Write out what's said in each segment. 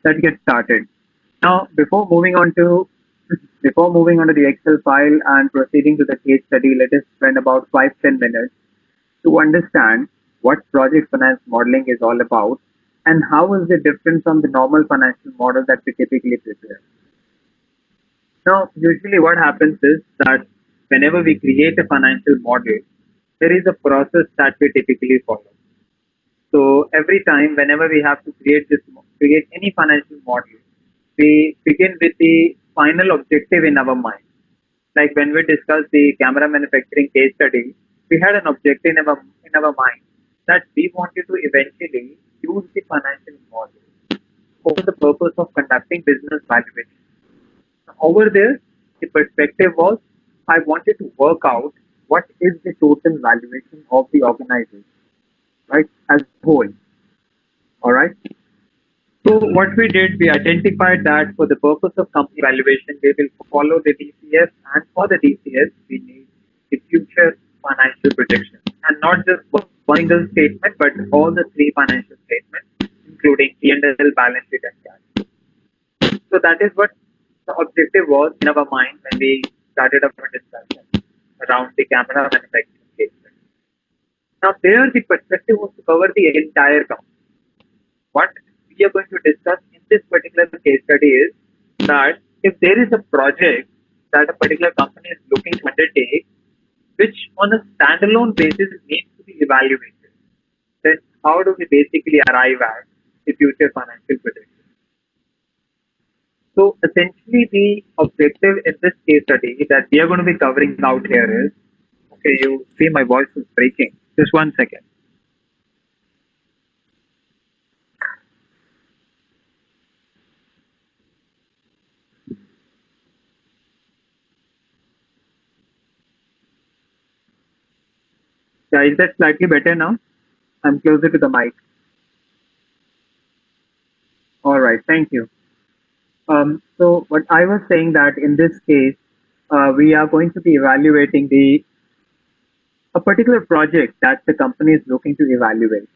Let's get started. Now, before moving on to the Excel file and proceeding to the case study, let us spend about 5-10 minutes to understand what project finance modeling is all about and how is it different from the normal financial model that we typically prepare. Now, usually what happens is that whenever we create a financial model, there is a process that we typically follow. So every time, whenever we have to create any financial model, we begin with the final objective in our mind. Like when we discussed the camera manufacturing case study, we had an objective in our mind that we wanted to eventually use the financial model for the purpose of conducting business valuation. Over there, the perspective was I wanted to work out what is the total valuation of the organization, right, as a whole. All right. So what we did, we identified that for the purpose of company valuation, we will follow the DCF, and for the DCF, we need the future financial projection, and not just one single statement, but all the three financial statements, including P&L, balance sheet, and cash. So that is what the objective was in our mind when we started our discussion around the camera manufacturing case study. Now, there the perspective was to cover the entire company. What we are going to discuss in this particular case study is that if there is a project that a particular company is looking to undertake, which on a standalone basis needs to be evaluated, then how do we basically arrive at the future financial projection? So essentially the objective in this case study that we are going to be covering out here is, okay, you see my voice is breaking. Just 1 second. Yeah, is that slightly better now? I'm closer to the mic. All right, thank you. So what I was saying that in this case, we are going to be evaluating the a particular project that the company is looking to evaluate.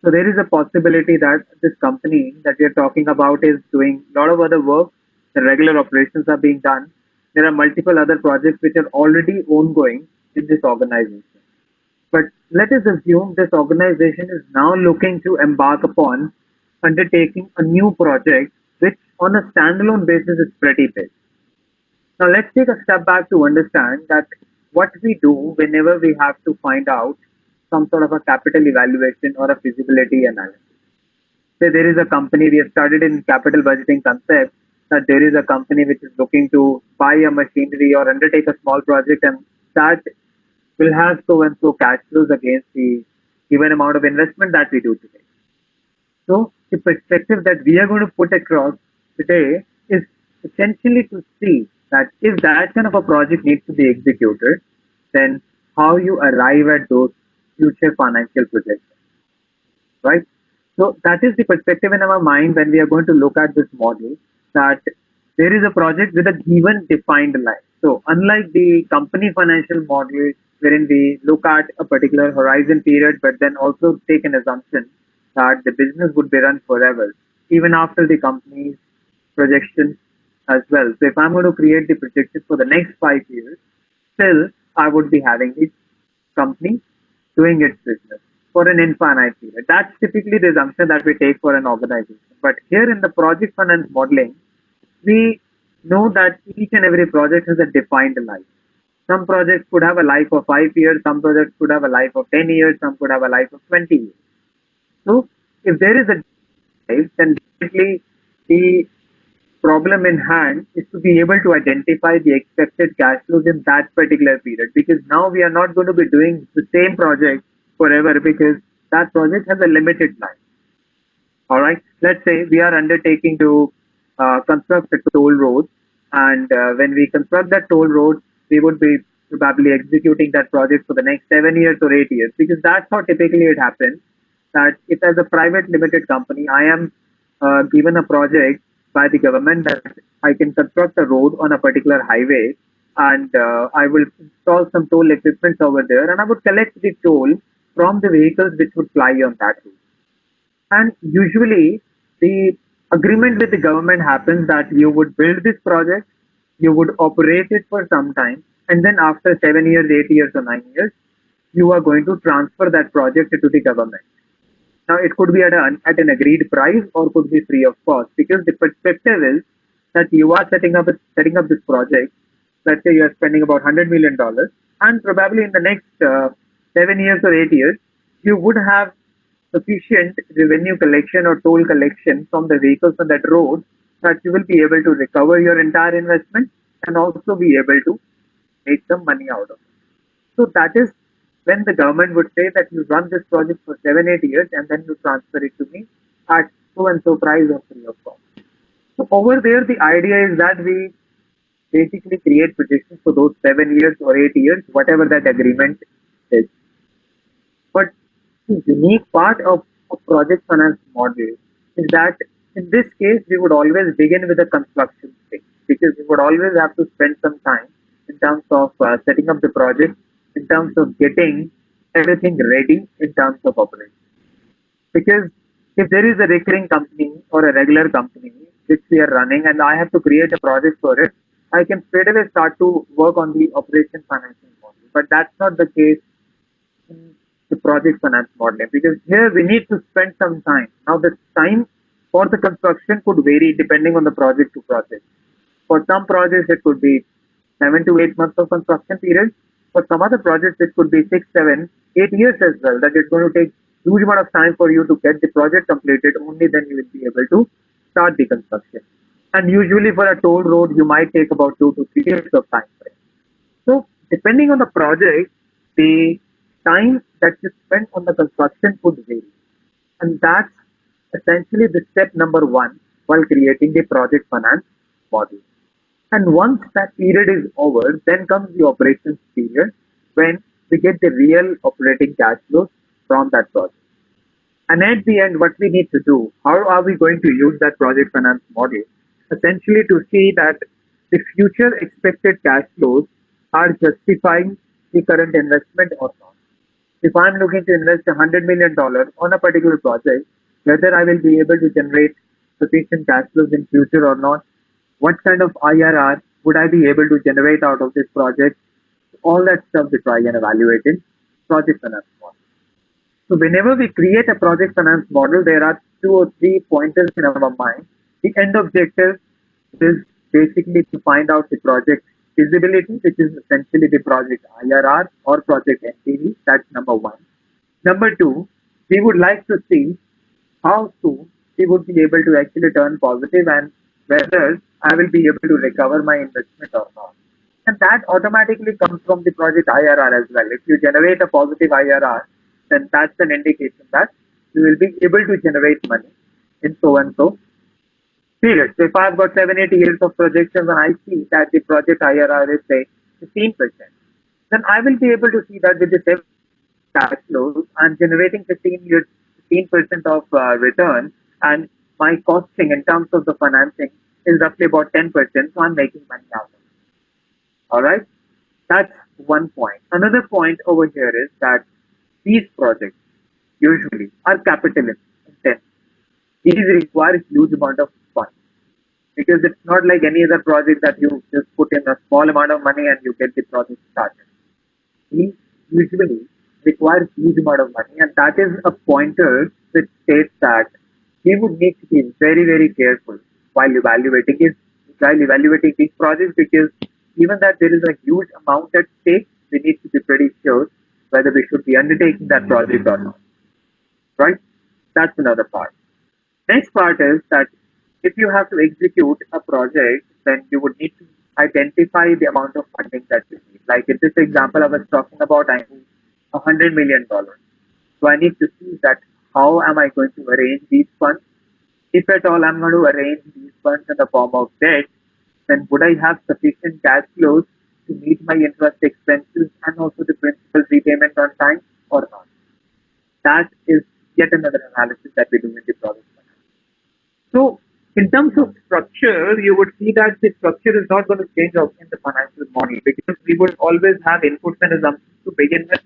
So there is a possibility that this company that we are talking about is doing a lot of other work. The regular operations are being done. There are multiple other projects which are already ongoing in this organization. But let us assume this organization is now looking to embark upon undertaking a new project, which on a standalone basis is pretty big. Now, let's take a step back to understand that what we do whenever we have to find out some sort of a capital evaluation or a feasibility analysis. Say there is a company, we have studied in capital budgeting concept that there is a company which is looking to buy a machinery or undertake a small project, and that will have so and so cash flows against the given amount of investment that we do today. So the perspective that we are going to put across today is essentially to see that if that kind of a project needs to be executed, then how you arrive at those future financial projections, right? So that is the perspective in our mind when we are going to look at this model, that there is a project with a given defined life. So unlike the company financial model wherein we look at a particular horizon period, but then also take an assumption that the business would be run forever, even after the company's projections as well. So if I'm going to create the projections for the next 5 years, still I would be having the company doing its business for an infinite period. That's typically the assumption that we take for an organization. But here in the project finance modeling, we know that each and every project has a defined life. Some projects could have a life of 5 years, some projects could have a life of 10 years, some could have a life of 20 years. So if there is a life, then definitely the problem in hand is to be able to identify the expected cash flows in that particular period, because now we are not going to be doing the same project forever because that project has a limited life. All right. Let's say we are undertaking to construct a toll road, and when we construct that toll road, we would be probably executing that project for the next 7 years or 8 years, because that's how typically it happens. That if as a private limited company, I am given a project by the government that I can construct a road on a particular highway, and I will install some toll equipment over there, and I would collect the toll from the vehicles which would fly on that route. And usually, the Agreement with the government happens that you would build this project, you would operate it for some time, and then after 7 years, 8 years, or 9 years, you are going to transfer that project to the government. Now, it could be at an agreed price or could be free of cost, because the perspective is that you are setting up this project. Let's say you are spending about $100 million, and probably in the next 7 years or 8 years, you would have sufficient revenue collection or toll collection from the vehicles on that road that you will be able to recover your entire investment and also be able to make some money out of it. So that is when the government would say that you run this project for 7, 8 years and then you transfer it to me at so and so price or free of cost. So over there, the idea is that we basically create projections for those 7 years or 8 years, whatever that agreement is. But the unique part of a project finance model is that in this case, we would always begin with the construction stage because we would always have to spend some time in terms of setting up the project, in terms of getting everything ready in terms of operation. Because if there is a recurring company or a regular company which we are running and I have to create a project for it, I can straight away start to work on the operation financing model. But that's not the case in the project finance modeling because here we need to spend some time. Now, the time for the construction could vary depending on the project to project. For some projects, it could be 7 to 8 months of construction period. For some other projects, it could be 6, 7, 8 years as well. That it's going to take huge amount of time for you to get the project completed. Only then you will be able to start the construction. And usually for a toll road, you might take about 2 to 3 years of time. So depending on the project, the time that you spend on the construction could vary. And that's essentially the step number one while creating the project finance model. And once that period is over, then comes the operations period when we get the real operating cash flows from that project. And at the end, what we need to do, how are we going to use that project finance model? Essentially to see that the future expected cash flows are justifying the current investment or not. If I'm looking to invest $100 million on a particular project, whether I will be able to generate sufficient cash flows in future or not, what kind of IRR would I be able to generate out of this project, all that stuff we try and evaluate in project finance model. So whenever we create a project finance model, there are 2 or 3 pointers in our mind. The end objective is basically to find out the project feasibility, which is essentially the project IRR or project NPV. That's number one. Number two, we would like to see how soon we would be able to actually turn positive and whether I will be able to recover my investment or not. And that automatically comes from the project IRR as well. If you generate a positive IRR, then that's an indication that you will be able to generate money in so and so period. So if I've got 7, 8 years of projections and I see that the project IRR is say 15%, then I will be able to see that with the same cash flows, I'm generating 15% of return, and my costing in terms of the financing is roughly about 10%. So I'm making money out of it. All right, that's one point. Another point over here is that these projects usually are capital intensive. These require huge amount of funds because it's not like any other project that you just put in a small amount of money and you get the project started. These usually require huge amount of money, and that is a pointer which states that we would need to be very, very careful while evaluating these projects because even that there is a huge amount at stake, we need to be pretty sure whether we should be undertaking that project or not. Right? That's another part. Next part is that if you have to execute a project, then you would need to identify the amount of funding that you need. Like in this example I was talking about, I need $100 million. So I need to see that how am I going to arrange these funds? If at all I'm going to arrange these funds in the form of debt, then would I have sufficient cash flows to meet my interest expenses and also the principal repayment on time or not? That is yet another analysis that we do in the project. So, in terms of structure, you would see that the structure is not going to change out in the financial model because we would always have inputs and assumptions to begin with.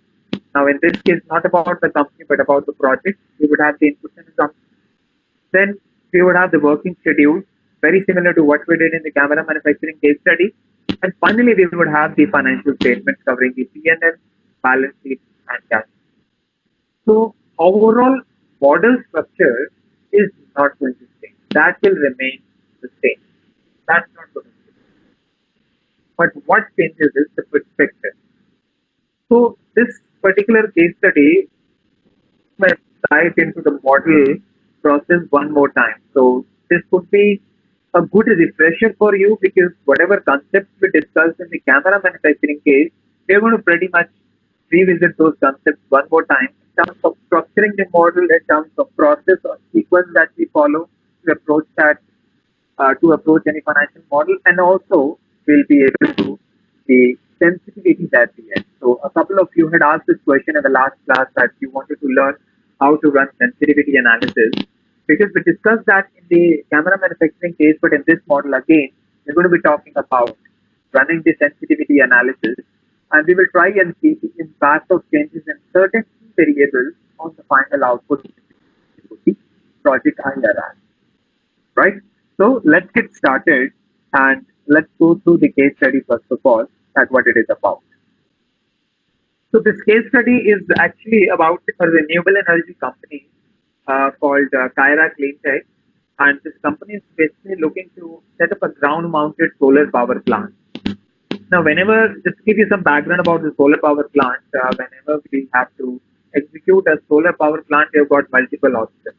Now, in this case, not about the company but about the project, we would have the inputs and assumptions. Then We would have the working schedule, very similar to what we did in the camera manufacturing case study. And finally, we would have the financial statements covering the P&L, balance sheet, and cash. So overall model structure is not going to change. That will remain the same. That's not going to change. But what changes is the perspective. So this particular case study might dive into the model process one more time. So this could be a good refresher for you because whatever concepts we discussed in the camera manufacturing case, we're going to pretty much revisit those concepts one more time in terms of structuring the model, in terms of process or sequence that we follow to approach that to approach any financial model, and also we'll be able to the sensitivity that we get. So a couple of you had asked this question in the last class that you wanted to learn how to run sensitivity analysis because we discussed that in the camera manufacturing case, but in this model again, we're going to be talking about running the sensitivity analysis, and we will try and see the impact of changes in certain key variables on the final output of the project IRR, right? So let's get started and let's go through the case study first of all, at what it is about. So this case study is actually about a renewable energy company called Kyra Cleantech, and this company is basically looking to set up a ground-mounted solar power plant. Now, whenever, just to give you some background about the solar power plant, whenever we have to execute a solar power plant, we've got multiple options.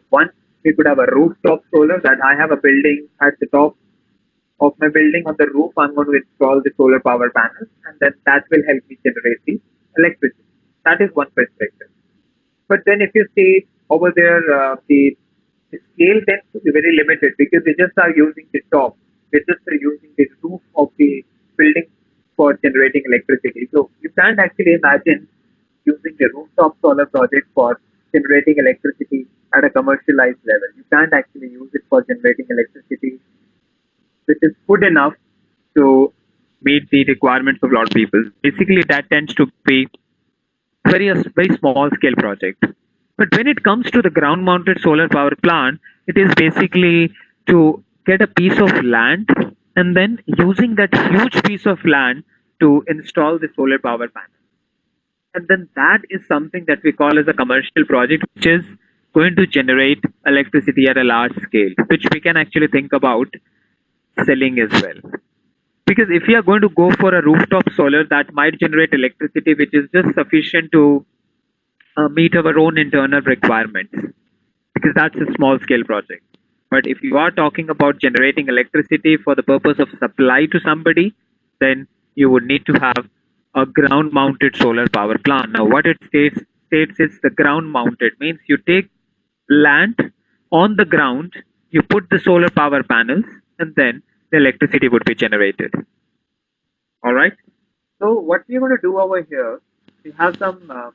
One, we could have a rooftop solar that I have a building at the top of my building on the roof. I'm going to install the solar power panels, and then that will help me generate the electricity. That is one perspective. But then if you see over there, the scale tends to be very limited because we just are using the top. We just are using the roof of the building for generating electricity. So you can't actually imagine using the rooftop solar project for generating electricity at a commercialized level. You can't actually use it for generating electricity which is good enough to meet the requirements of a lot of people. Basically, that tends to be very small scale project. But when it comes to the ground mounted solar power plant, it is basically to get a piece of land and then using that huge piece of land to install the solar power panel. And then that is something that we call as a commercial project, which is going to generate electricity at a large scale, which we can actually think about selling as well. Because if we are going to go for a rooftop solar that might generate electricity which is just sufficient to meet our own internal requirements, because that's a small scale project. But if you are talking about generating electricity for the purpose of supply to somebody, then you would need to have a ground mounted solar power plant. Now, what it states is the ground mounted means you take land on the ground, you put the solar power panels, and then the electricity would be generated. All right. So what we're going to do over here, we have some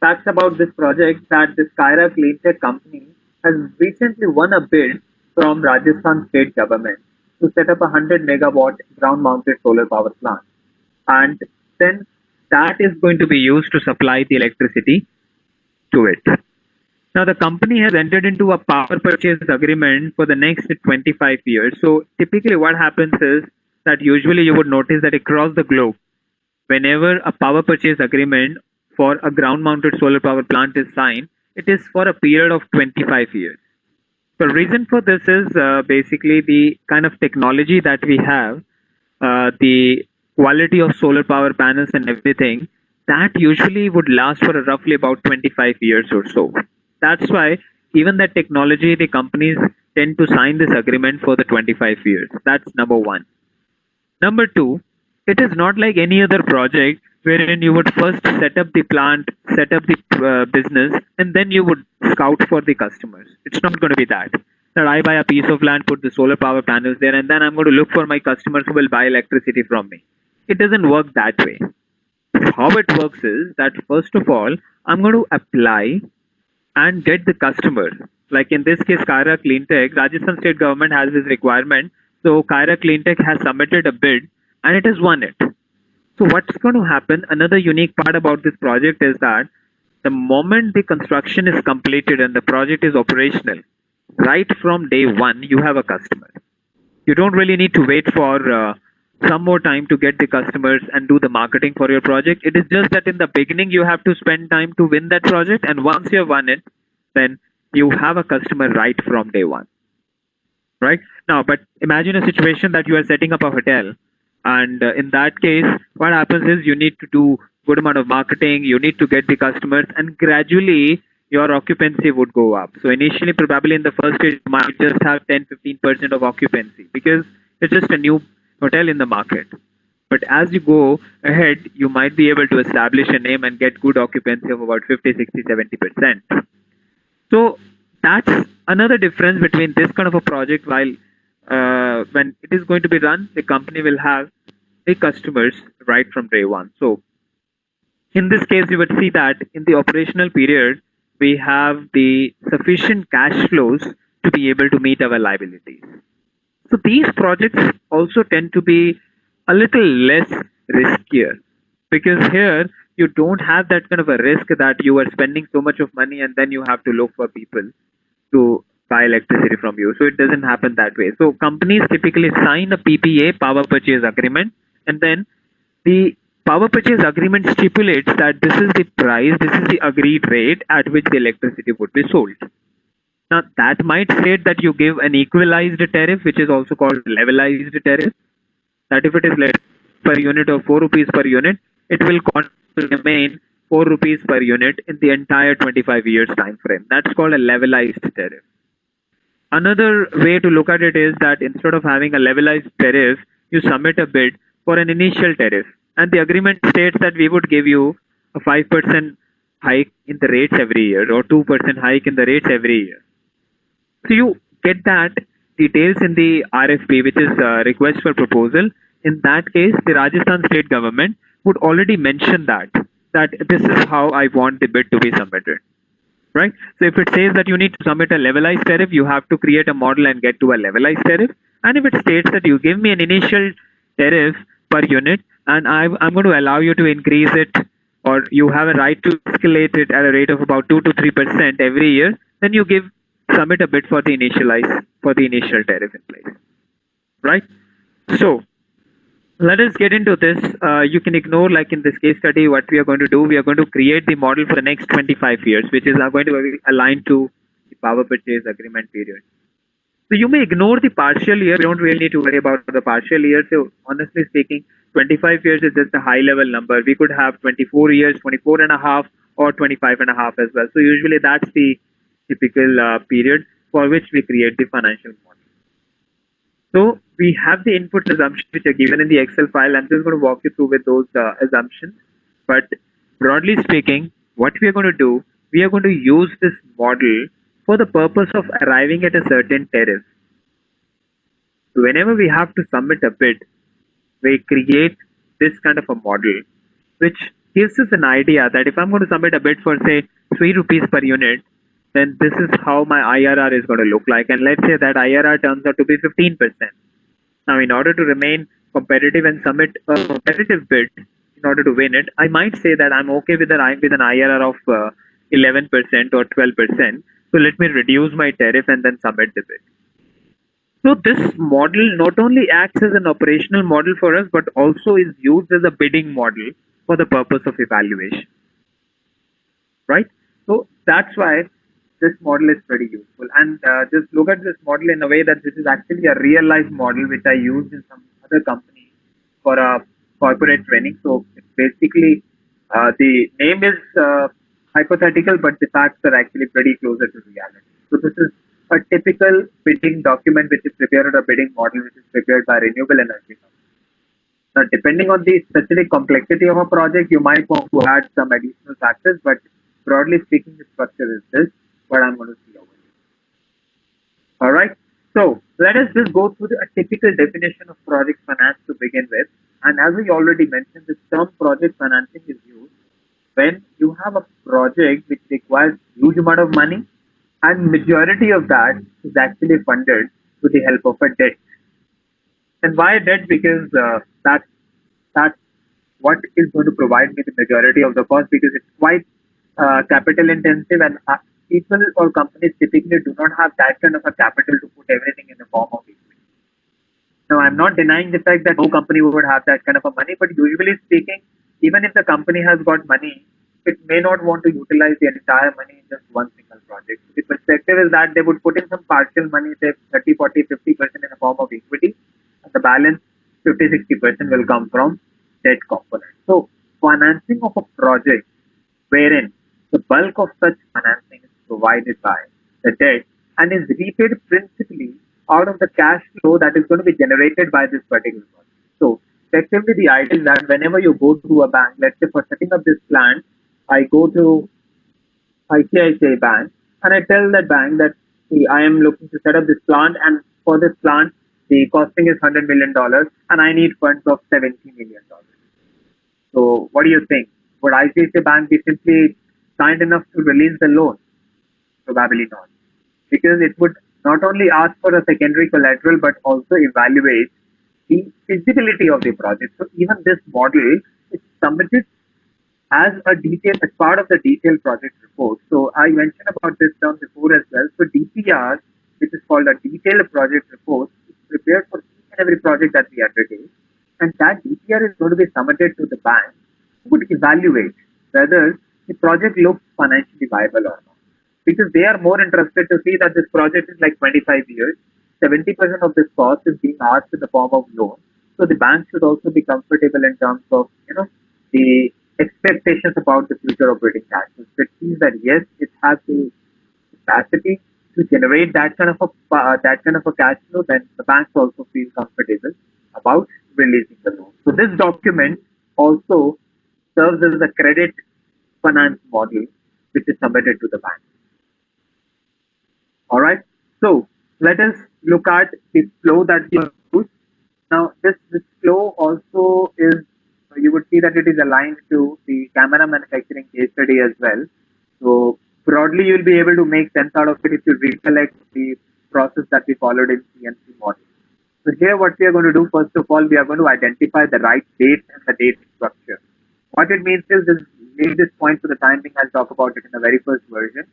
facts about this project that this Kyra Cleantech company has recently won a bid from Rajasthan state government to set up a 100 megawatt ground mounted solar power plant. And then that is going to be used to supply the electricity to it. Now, the company has entered into a power purchase agreement for the next 25 years. So, typically, what happens is that usually you would notice that across the globe, whenever a power purchase agreement for a ground mounted solar power plant is signed, it is for a period of 25 years. The reason for this is basically the kind of technology that we have, the quality of solar power panels and everything, that usually would last for roughly about 25 years or so. That's why even that technology, the companies tend to sign this agreement for the 25 years. That's number one. Number two, it is not like any other project wherein you would first set up the plant, set up the business, and then you would scout for the customers. It's not going to be that. That I buy a piece of land, put the solar power panels there, and then I'm going to look for my customers who will buy electricity from me. It doesn't work that way. How it works is that first of all, I'm going to apply and get the customer. Like in this case, Kyra Cleantech, Rajasthan state government has this requirement. So Kyra Cleantech has submitted a bid and it has won it. So what's going to happen? Another unique part about this project is that the moment the construction is completed and the project is operational, right from day one, you have a customer. You don't really need to wait for some more time to get the customers and do the marketing for your project. It is just that in the beginning, you have to spend time to win that project. And once you have won it, then you have a customer right from day one, right? Now, but imagine a situation that you are setting up a hotel, and in that case, what happens is you need to do good amount of marketing, you need to get the customers, and gradually your occupancy would go up. So initially, probably in the first stage, you might just have 10-15% of occupancy because it's just a new hotel in the market. But as you go ahead, you might be able to establish a name and get good occupancy of about 50, 60, 70%. So that's another difference between this kind of a project. While when it is going to be run, the company will have the customers right from day one. So in this case, you would see that in the operational period, we have the sufficient cash flows to be able to meet our liabilities. So these projects also tend to be a little less riskier because here you don't have that kind of a risk that you are spending so much of money and then you have to look for people to buy electricity from you. So it doesn't happen that way. So companies typically sign a PPA, power purchase agreement, and then the power purchase agreement stipulates that this is the price, this is the agreed rate at which the electricity would be sold. Now, that might state that you give an equalized tariff, which is also called levelized tariff. That if it is less per unit of 4 rupees per unit, it will remain 4 rupees per unit in the entire 25 years time frame. That's called a levelized tariff. Another way to look at it is that instead of having a levelized tariff, you submit a bid for an initial tariff. And the agreement states that we would give you a 5% hike in the rates every year or 2% hike in the rates every year. So you get that details in the RFP, which is request for proposal. In that case, the Rajasthan state government would already mention that this is how I want the bid to be submitted, right? So if it says that you need to submit a levelized tariff, you have to create a model and get to a levelized tariff. And if it states that you give me an initial tariff per unit and I'm going to allow you to increase it or you have a right to escalate it at a rate of about 2 to 3% every year, then you submit a bid for the initial tariff in place, right? So let us get into this. You can ignore, like in this case study, what we are going to do. We are going to create the model for the next 25 years, which is going to be aligned to the power purchase agreement period. So you may ignore the partial year. We don't really need to worry about the partial year. So honestly speaking, 25 years is just a high level number. We could have 24 years, 24 and a half, or 25 and a half as well. So usually that's the typical period for which we create the financial model. So we have the input assumptions which are given in the Excel file. I'm just going to walk you through with those assumptions. But broadly speaking, what we are going to do, we are going to use this model for the purpose of arriving at a certain tariff. So whenever we have to submit a bid, we create this kind of a model, which gives us an idea that if I'm going to submit a bid for say 3 rupees per unit, then this is how my IRR is going to look like. And let's say that IRR turns out to be 15%. Now, in order to remain competitive and submit a competitive bid in order to win it, I might say that I'm okay with an IRR of 11% or 12%. So let me reduce my tariff and then submit the bid. So this model not only acts as an operational model for us, but also is used as a bidding model for the purpose of evaluation, right? So that's why this model is pretty useful. And just look at this model in a way that this is actually a real life model which I used in some other company for a corporate training. So it's basically the name is hypothetical, but the facts are actually pretty closer to reality. So this is a typical bidding document which is prepared, or a bidding model which is prepared by renewable energy company. Now, depending on the specific complexity of a project, you might want to add some additional factors, but broadly speaking, the structure is this, what I'm going to see over here. All right. So let us just go through a typical definition of project finance to begin with. And as we already mentioned, the term project financing is used when you have a project which requires huge amount of money, and majority of that is actually funded with the help of a debt. And why debt? Because that's what is going to provide me the majority of the cost, because it's quite capital intensive, and people or companies typically do not have that kind of a capital to put everything in the form of equity. Now, I'm not denying the fact that no company would have that kind of a money, but usually speaking, even if the company has got money, it may not want to utilize the entire money in just one single project. The perspective is that they would put in some partial money, say 30, 40, 50% in the form of equity, and the balance 50, 60% will come from debt component. So, financing of a project wherein the bulk of such financing is provided by the debt and is repaid principally out of the cash flow that is going to be generated by this particular project. So, effectively, the idea is that whenever you go to a bank, let's say for setting up this plant, I go to ICICI Bank and I tell that bank that "See, I am looking to set up this plant, and for this plant, the costing is $100 million and I need funds of $70 million. So, what do you think? Would ICICI Bank be simply kind enough to release the loan? Probably not, because it would not only ask for a secondary collateral but also evaluate the feasibility of the project. So, even this model is submitted as part of the detailed project report. So, I mentioned about this term before as well. So, DPR, which is called a detailed project report, is prepared for each and every project that we undertake, and that DPR is going to be submitted to the bank, who would evaluate whether the project looks financially viable or not. Because they are more interested to see that this project is like 25 years, 70% of this cost is being asked in the form of loan. So the bank should also be comfortable in terms of the expectations about the future operating cash flows. So it means that yes, it has the capacity to generate that kind of a cash flow. Then the banks also feel comfortable about releasing the loan. So this document also serves as a credit finance model which is submitted to the bank. All right. So let us look at the flow that we use. Now this flow also is, you would see that it is aligned to the camera manufacturing case study as well. So broadly, you'll be able to make sense out of it if you recollect the process that we followed in CNC model. So here what we are going to do, first of all, we are going to identify the right date and the date structure. What it means is, leave this point for the time being, I'll talk about it in the very first version.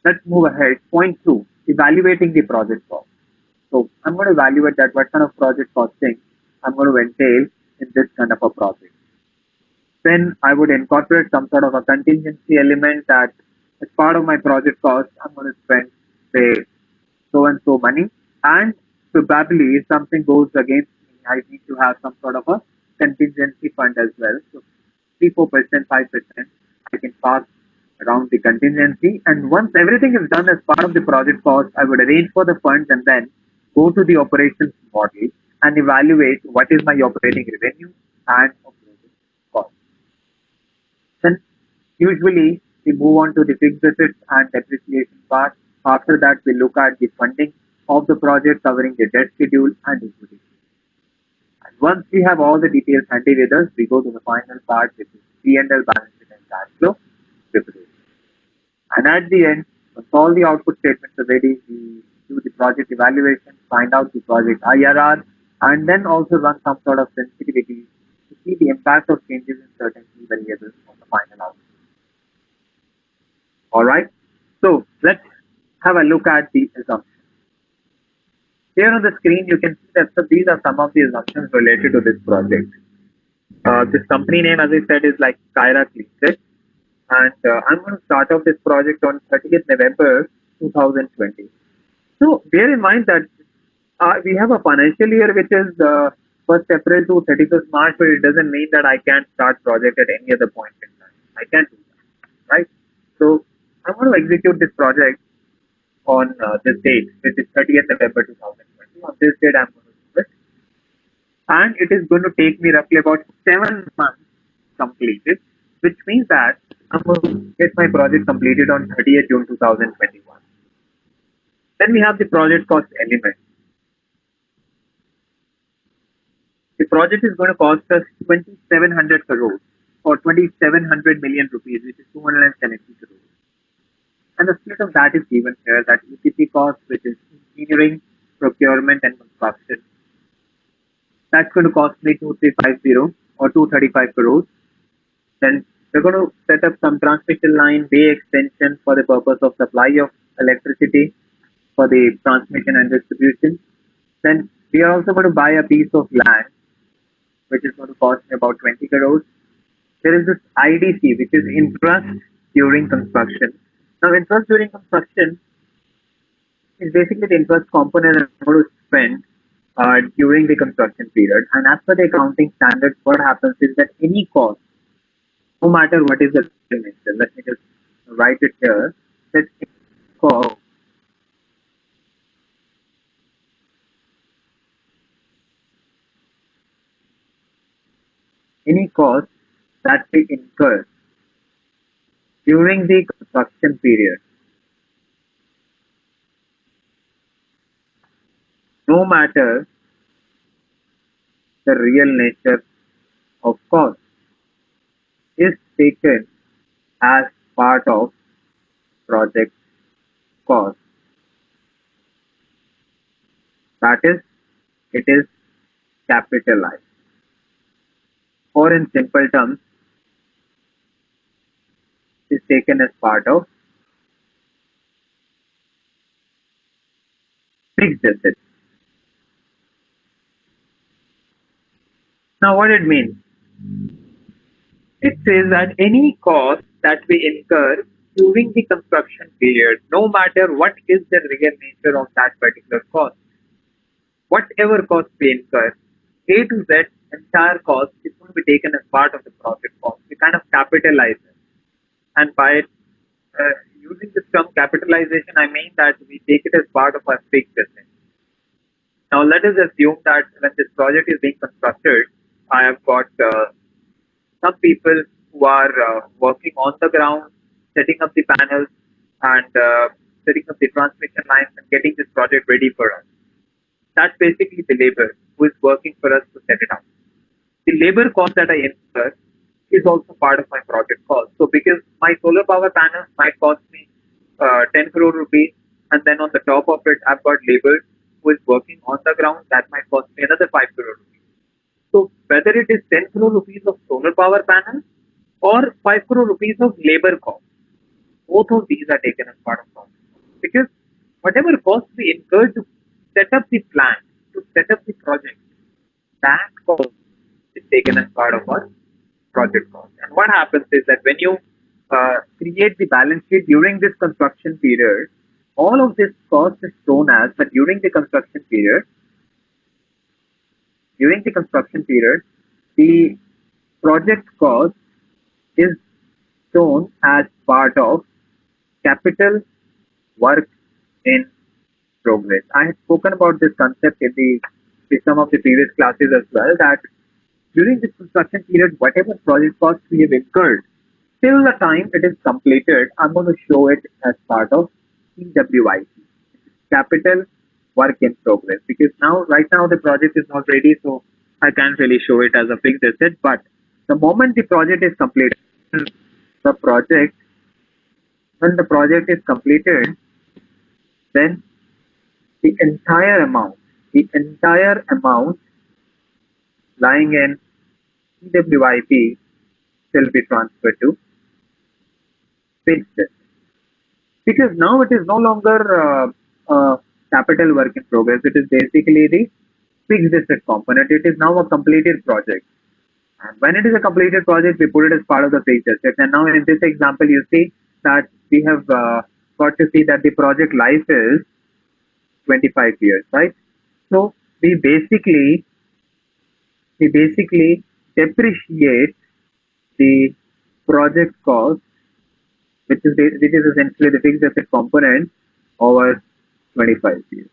Let's move ahead. Point 2, evaluating the project cost. So I'm going to evaluate that what kind of project costing I'm going to entail in this kind of a project. Then I would incorporate some sort of a contingency element that as part of my project cost, I'm going to spend, say, so and so money. And probably if something goes against me, I need to have some sort of a contingency fund as well. So 3, 4%, 5%, I can pass around the contingency. And once everything is done as part of the project cost, I would arrange for the funds and then go to the operations model and evaluate what is my operating revenue and operating cost. Then usually we move on to the fixed assets and depreciation part. After that, we look at the funding of the project covering the debt schedule and equity. And once we have all the details handy with us, we go to the final part, which is P&L, balance sheet and cash flow preparation. And at the end, once all the output statements are ready, we do the project evaluation, find out the project IRR, and then also run some sort of sensitivity to see the impact of changes in certain key variables on the final output. All right. So let's have a look at the assumptions. Here on the screen, you can see that these are some of the assumptions related to this project. This company name, as I said, is like Kyra Cleanset. And I'm going to start off this project on 30th November 2020. So bear in mind that we have a financial year which is 1st April to 31st March, but it doesn't mean that I can't start project at any other point in time. I can do that, right? So I'm going to execute this project on this date, which is 30th November 2020. On this date, I'm going to do it. And it is going to take me roughly about 7 months completed, which means that I'm going to get my project completed on 30th June 2021. Then we have the project cost element. The project is going to cost us 2,700 crores or 2,700 million rupees, which is 270 crores. And the split of that is given here, that EPC cost, which is engineering, procurement, and construction. That's going to cost me 2350 or 235 crores. Then We're going to set up some transmission line, bay extension for the purpose of supply of electricity for the transmission and distribution. Then we are also going to buy a piece of land, which is going to cost me about 20 crores. There is this IDC, which is interest during construction. Now, interest during construction is basically the interest component I'm going to spend during the construction period. And as per the accounting standards, what happens is that any cost, no matter what is the nature, let me just write it here, that cost, any cost that we incur during the construction period, no matter the real nature of cost, is taken as part of project cost. That is, it is capitalized. Or in simple terms, is taken as part of fixed assets. Now, what it means? It says that any cost that we incur during the construction period, no matter what is the real nature of that particular cost, whatever cost we incur, A to Z, entire cost is going to be taken as part of the project cost. We kind of capitalize it. And by using this term capitalization, I mean that we take it as part of our fixed asset. Now, let us assume that when this project is being constructed, I have got some people who are working on the ground, setting up the panels and setting up the transmission lines and getting this project ready for us. That's basically the labor who is working for us to set it up. The labor cost that I incur is also part of my project cost. So because my solar power panels might cost me 10 crore rupees, and then on the top of it, I've got labor who is working on the ground, that might cost me another 5 crore rupees. So whether it is 10 crore rupees of solar power panels or 5 crore rupees of labor cost, both of these are taken as part of project cost. Because whatever cost we incur to set up the plant, to set up the project, that cost is taken as part of our project cost. And what happens is that when you create the balance sheet during this construction period, all of this cost is shown as, but during the construction period, the project cost is shown as part of capital work in progress. I have spoken about this concept in some of the previous classes as well, that during this construction period, whatever project costs we have incurred, till the time it is completed, I'm going to show it as part of CWIP, capital work in progress. Because right now, the project is not ready, so I can't really show it as a fixed asset. But the moment the project is completed, the project, when the project is completed, then the entire amount lying in CWIP will be transferred to fixed asset. Because now it is no longer capital work in progress. It is basically the fixed asset component. It is now a completed project. And when it is a completed project, we put it as part of the fixed asset. And now in this example, you see that we have got to see that the project life is 25 years, right? So we basically depreciate the project cost, which is essentially the fixed asset component, over 25 years.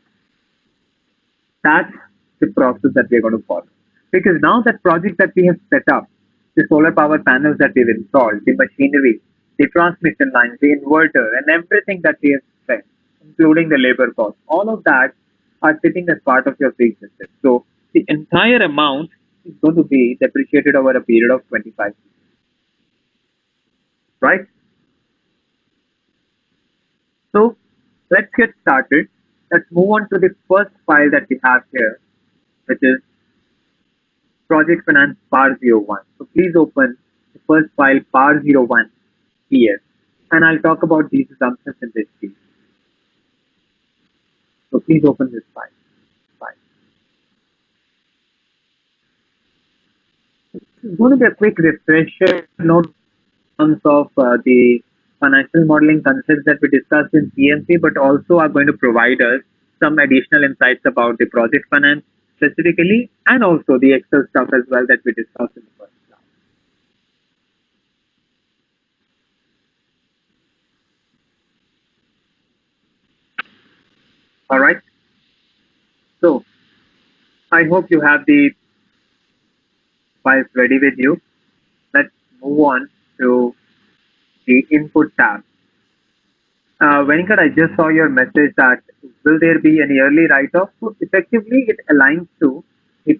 That's the process that we're going to follow. Because now that project that we have set up, the solar power panels that we've installed, the machinery, the transmission lines, the inverter, and everything that we have spent, including the labor cost, all of that are sitting as part of your fixed asset. So the entire amount is going to be depreciated over a period of 25 years. Right? So let's get started. Let's move on to the first file that we have here, which is Project Finance Par 01. So please open the first file par 01 PS. And I'll talk about these assumptions in this case. So please open this file. It's going to be a quick refresher, not in terms of the financial modeling concepts that we discussed in PMC, but also are going to provide us some additional insights about the project finance specifically, and also the Excel stuff as well that we discussed in the first class. All right. So I hope you have the files ready with you. Let's move on to the input tab. Venkat, I just saw your message that will there be any early write-off? So effectively, it aligns to the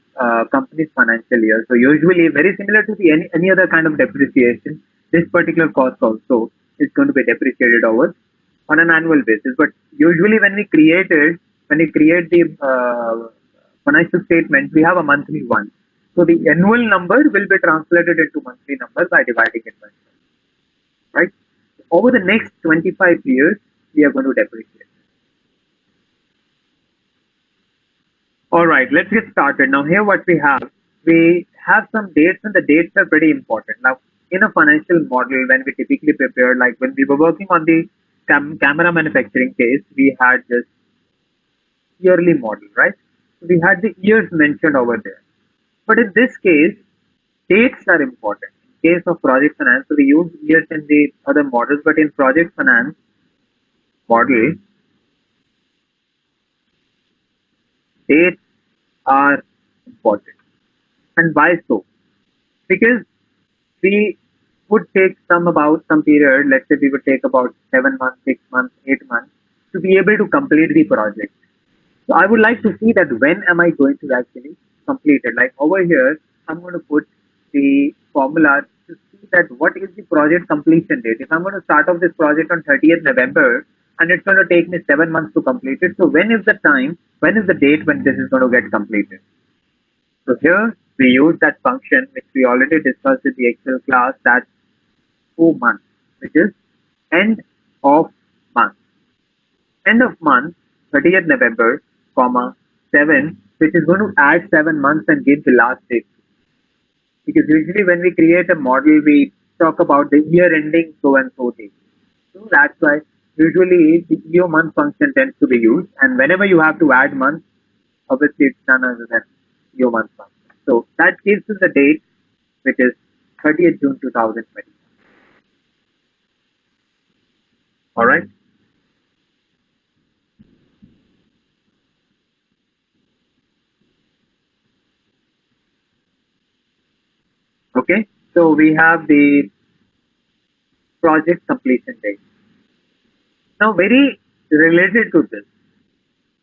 company's financial year. So usually, very similar to the any other kind of depreciation, this particular cost also is going to be depreciated over on an annual basis. But usually, when we create the financial statement, we have a monthly one. So the annual number will be translated into monthly number by dividing it by 12, right? Over the next 25 years, we are going to depreciate. All right, let's get started. Now, here what we have some dates, and the dates are pretty important. Now, in a financial model, when we typically prepare, like when we were working on the camera manufacturing case, we had this yearly model, right? So we had the years mentioned over there. But in this case, dates are important. In case of project finance, so we use years in the other models, but in project finance model, dates are important. And why so? Because we would take some period, let's say we would take about 7 months, 6 months, 8 months to be able to complete the project. So I would like to see that when am I going to actually complete it? Like over here, I'm going to put the formula to see that what is the project completion date. If I'm going to start off this project on 30th November and it's going to take me 7 months to complete it, so when is the time, when is the date when this is going to get completed? So here we use that function which we already discussed in the Excel class, that's 2 months, which is end of month. End of month, 30th November, comma, 7, which is going to add 7 months and give the last date. Because usually when we create a model, we talk about the year ending so and so date. So that's why usually the year month function tends to be used. And whenever you have to add months, obviously it's none other than year month function. So that gives us the date, which is 30th June 2020. All right. Okay. So we have the project completion date. Now, very related to this,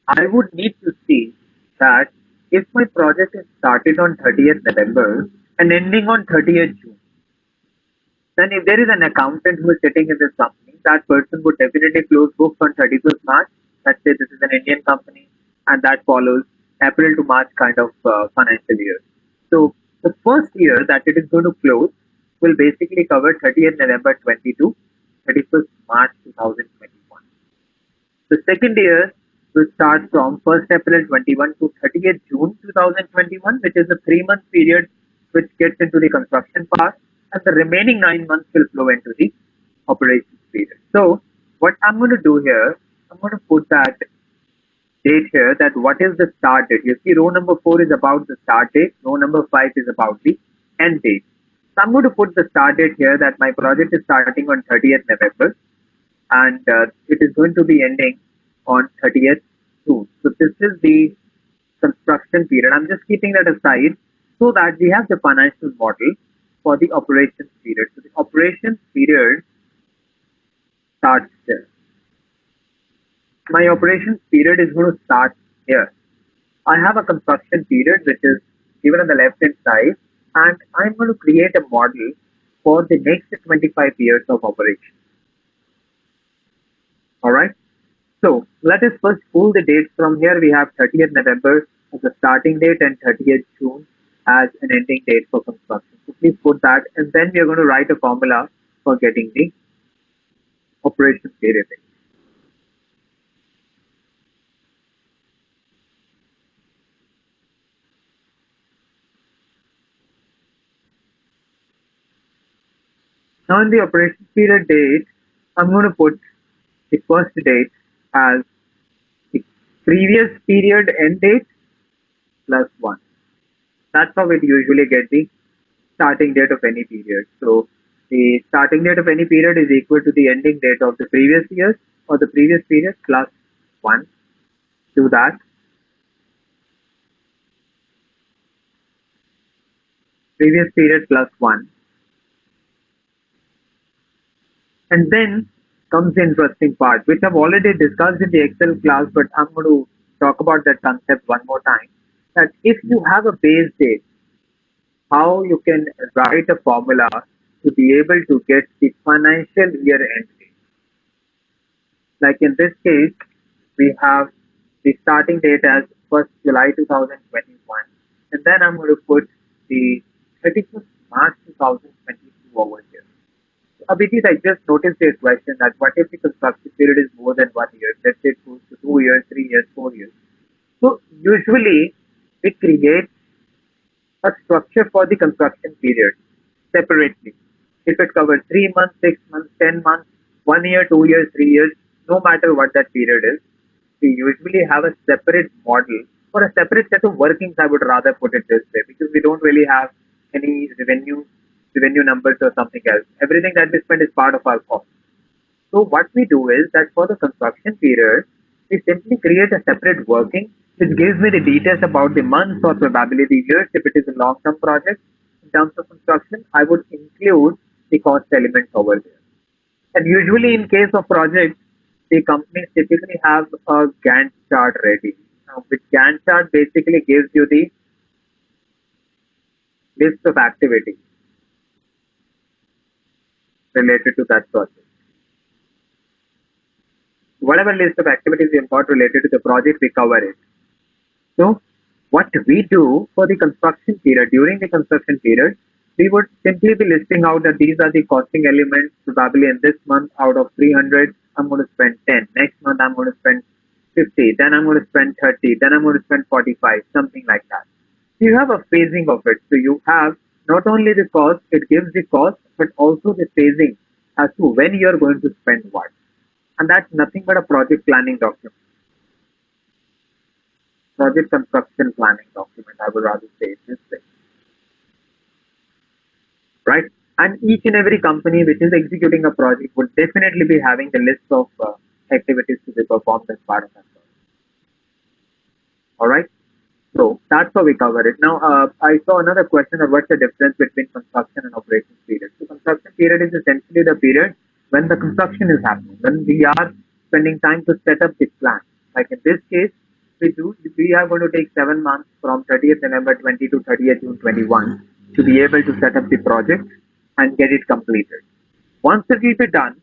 I would need to see that if my project is started on 30th November and ending on 30th June, then if there is an accountant who is sitting in this company, that person would definitely close books on 31st March. Let's say this is an Indian company and that follows April to March kind of financial year. So the first year that it is going to close will basically cover 30th November 22, 31st March 2021. The second year will start from 1st April 21 to 30th June 2021, which is a 3 month period which gets into the construction part, and the remaining 9 months will flow into the operations period. So, what I'm going to do here, I'm going to put that date here, that what is the start date. You see, row number 4 is about the start date, row number 5 is about the end date. So, I'm going to put the start date here that my project is starting on 30th November and it is going to be ending on 30th June. So this is the construction period. I'm just keeping that aside so that we have the financial model for the operations period. So the operations period starts here. My operations period is going to start here. I have a construction period which is given on the left hand side, and I'm going to create a model for the next 25 years of operation. All right. So let us first pull the dates from here. We have 30th November as the starting date and 30th June as an ending date for construction. So please put that, and then we are going to write a formula for getting the operation period. Now in the operation period date, I'm going to put the first date as the previous period end date plus 1. That's how we usually get the starting date of any period. So the starting date of any period is equal to the ending date of the previous year or the previous period plus 1. Do that. Previous period plus 1. And then comes the interesting part, which I've already discussed in the Excel class, but I'm going to talk about that concept one more time. That if you have a base date, how you can write a formula to be able to get the financial year end date. Like in this case, we have the starting date as 1st July 2021, and then I'm going to put the 31st March 2022 over here. Abhijit, I just noticed a question that what if the construction period is more than 1 year? Let's say it goes to 2 years, 3 years, 4 years. So usually we create a structure for the construction period separately. If it covers 3 months, 6 months, 10 months, 1 year, 2 years, 3 years, no matter what that period is, we usually have a separate model or a separate set of workings. I would rather put it this way because we don't really have any revenue numbers or something else. Everything that we spend is part of our cost. So what we do is that for the construction period, we simply create a separate working which gives me the details about the months or probability years. If it is a long-term project, in terms of construction, I would include the cost elements over there. And usually in case of projects, the companies typically have a Gantt chart ready. Now, which Gantt chart basically gives you the list of activities related to that project. Whatever list of activities we have got related to the project, we cover it. So what we do for the construction period, during the construction period, we would simply be listing out that these are the costing elements. Probably in this month, out of 300, I'm going to spend 10. Next month, I'm going to spend 50. Then I'm going to spend 30. Then I'm going to spend 45, something like that. So you have a phasing of it. So you have not only the cost, it gives the cost, but also the phasing as to when you're going to spend what. And that's nothing but a project planning document. Project construction planning document, I would rather say it this way. Right? And each and every company which is executing a project would definitely be having the list of activities to be performed as part of that project. All right? So that's how we cover it. Now, I saw another question of what's the difference between construction and operations period. So construction period is essentially the period when the construction is happening, when we are spending time to set up the plan. Like in this case, we are going to take 7 months from 30th November 20 to 30th June 21 to be able to set up the project and get it completed. Once it will be done,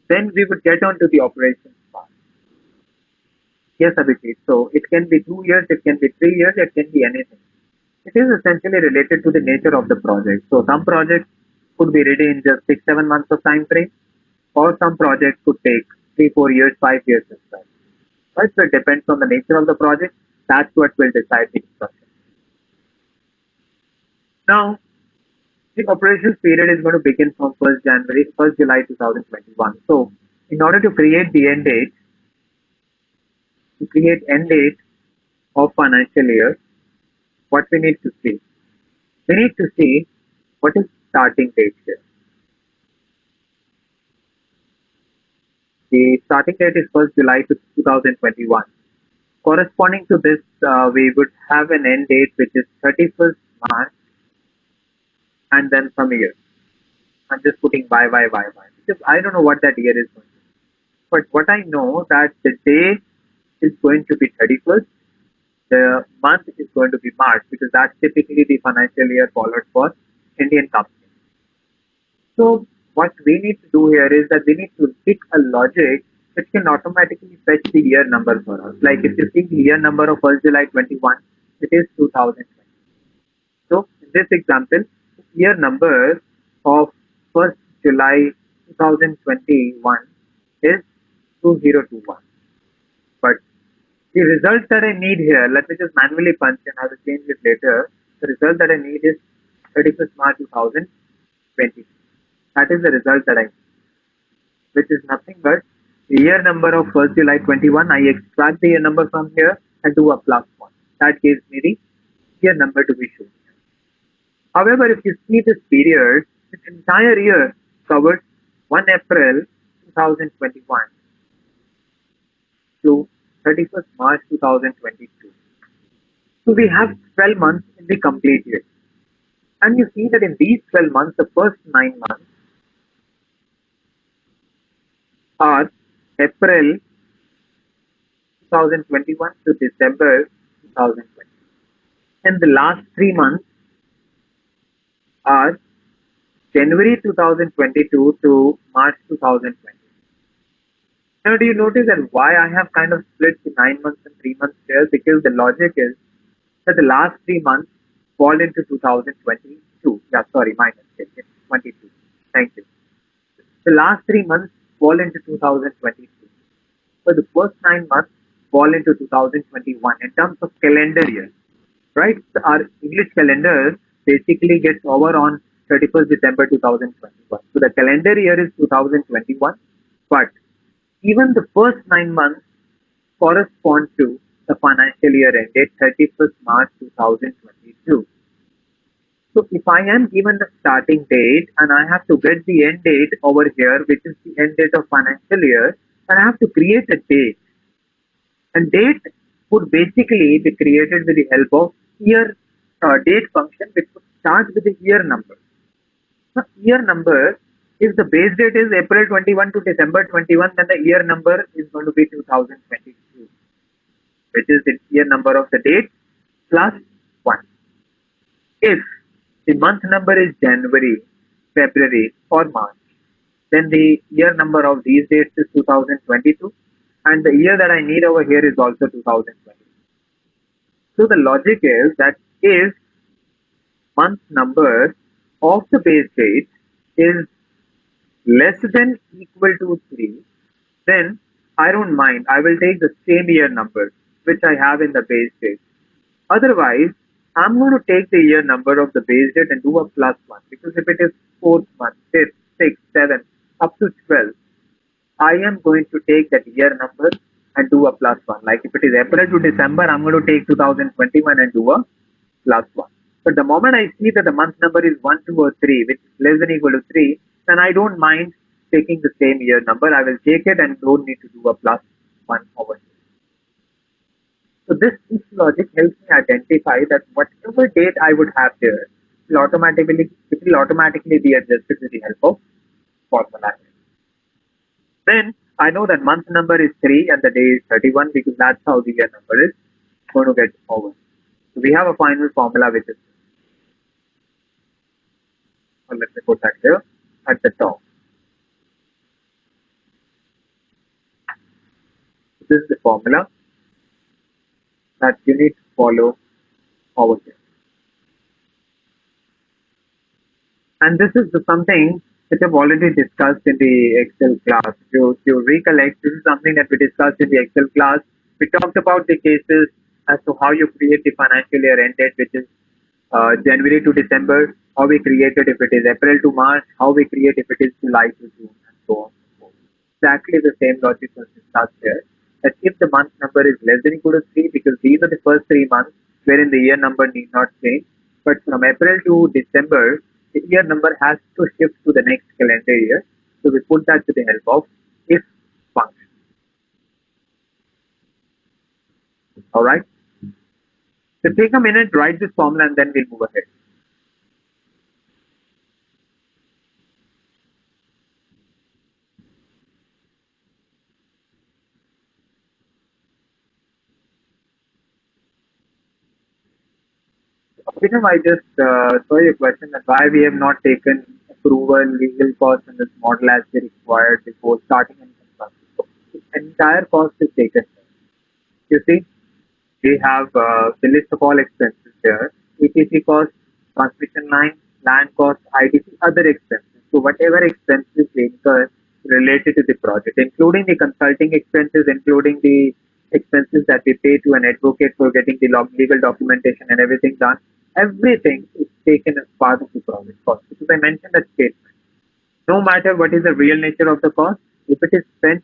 then we would get on to the operations part. Yes, Abhijit. So it can be 2 years, it can be 3 years, it can be anything. It is essentially related to the nature of the project. So some projects could be ready in just 6, 7 months of time frame, or some projects could take 3, 4 years, 5 years as well. Right? So it depends on the nature of the project. That's what will decide the construction. Now, the operations period is going to begin from 1st July 2021. So, in order to create the end date, of financial year, what we need to see? We need to see what is starting date here. The starting date is 1st July 2021. Corresponding to this, we would have an end date which is 31st March and then some year. I'm just putting Y because I don't know what that year is going to be. But what I know that the day is going to be 31st, the month is going to be March because that's typically the financial year followed for Indian companies. So what we need to do here is that we need to pick a logic which can automatically fetch the year number for us. Like if you see the year number of 1st July 21, it is 2020. So this example, year number of 1st July 2021 is 2021. But the result that I need here, let me just manually punch and I will change it later. The result that I need is 31st March 2020. That is the result that I need, which is nothing but the year number of 1st July 21. I extract the year number from here and do a plus one. That gives me the year number to be shown. However, if you see this period, this entire year covers 1 April 2021 to 31st March 2022. So we have 12 months in the complete year. And you see that in these 12 months, the first 9 months are April 2021 to December 2020. And the last 3 months are January 2022 to March 2020. Now, do you notice that why I have kind of split the 9 months and 3 months here? Because the logic is that the last 3 months fall into 2022. Yeah, sorry, my mistake. It's 22. Thank you. The last 3 months fall into 2022. But the first 9 months fall into 2021 in terms of calendar year, right? Our English calendar basically gets over on 31st December 2021. So the calendar year is 2021, but even the first 9 months correspond to the financial year ended 31st March 2022. So if I am given the starting date and I have to get the end date over here, which is the end date of financial year, and I have to create a date. And date would basically be created with the help of year date function, which would start with the year number. Now, year number, if the base date is April 21 to December 21, then the year number is going to be 2022, which is the year number of the date plus 1. If the month number is January, February, or March, then the year number of these dates is 2022, and the year that I need over here is also 2020. So the logic is that if month number of the base date is less than equal to 3, then I don't mind. I will take the same year number which I have in the base date. Otherwise, I'm going to take the year number of the base date and do a plus 1, because if it is 4th month, 5th, 6th, 7th, up to 12, I am going to take that year number and do a plus 1. Like if it is April to December, I'm going to take 2021 and do a plus 1. But the moment I see that the month number is 1, 2, or 3, which is less than equal to 3, then I don't mind taking the same year number. I will take it and don't need to do a plus 1 over here. So this logic helps me identify that whatever date I would have here will automatically be adjusted with the help of formula. Then I know that month number is 3 and the day is 31, because that's how the year number is going to get over. So we have a final formula which is, well, let me put that here at the top. This is the formula that you need to follow over here. And this is something which I've already discussed in the Excel class. If you recollect, this is something that we discussed in the Excel class. We talked about the cases as to how you create the financial year end date, which is January to December, how we create it if it is April to March, how we create if it is July to June, and so on and so forth. Exactly the same logic was discussed here. That if the month number is less than equal to 3, because these are the first 3 months wherein the year number need not change, but from April to December, the year number has to shift to the next calendar year. So we put that to the help of if function. All right. So take a minute, write this formula, and then we'll move ahead. Abhinav, I just saw your question that why we have not taken approval, legal costs, and this model as they required before starting any construction. So the entire cost is taken. You see, we have the list of all expenses here. EPC cost transmission line, land cost, IDC, other expenses. So whatever expenses we incur related to the project, including the consulting expenses, including the expenses that we pay to an advocate for getting the legal documentation and everything done, everything is taken as part of the project cost. Because I mentioned that statement. No matter what is the real nature of the cost, if it is spent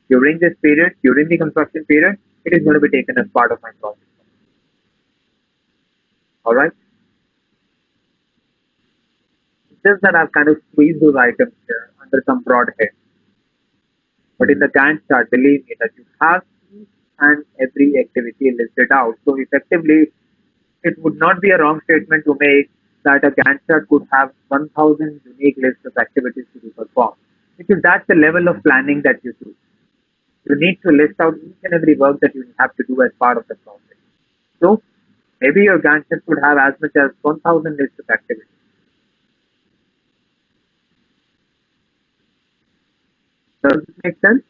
during this period, during the construction period, it is going to be taken as part of my project. All right. It's just that I've kind of squeezed those items here under some broad head. But in the Gantt chart, believe me that you have each and every activity listed out. So effectively, it would not be a wrong statement to make that a Gantt chart could have 1,000 unique lists of activities to be performed, because that's the level of planning that you do. You need to list out each and every work that you have to do as part of the project. So maybe your Gantt chart could have as much as 1,000 lists of activities. Does this make sense?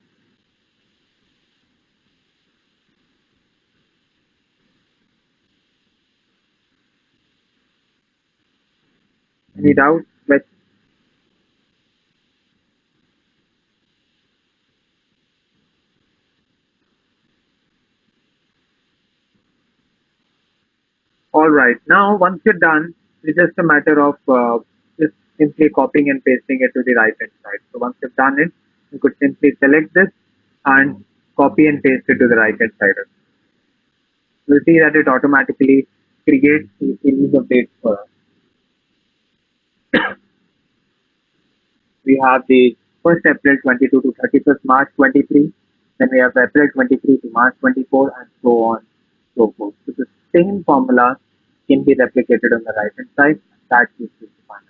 Any doubts? All right. Now, once you're done, it's just a matter of just simply copying and pasting it to the right hand side. So once you've done it, you could simply select this and copy and paste it to the right hand side. You'll see that it automatically creates a series of dates for us. We have the 1st April 22 to 31st March 23. Then we have April 23 to March 24, and so on, so forth. So the same formula can be replicated on the right hand side. That gives you the final.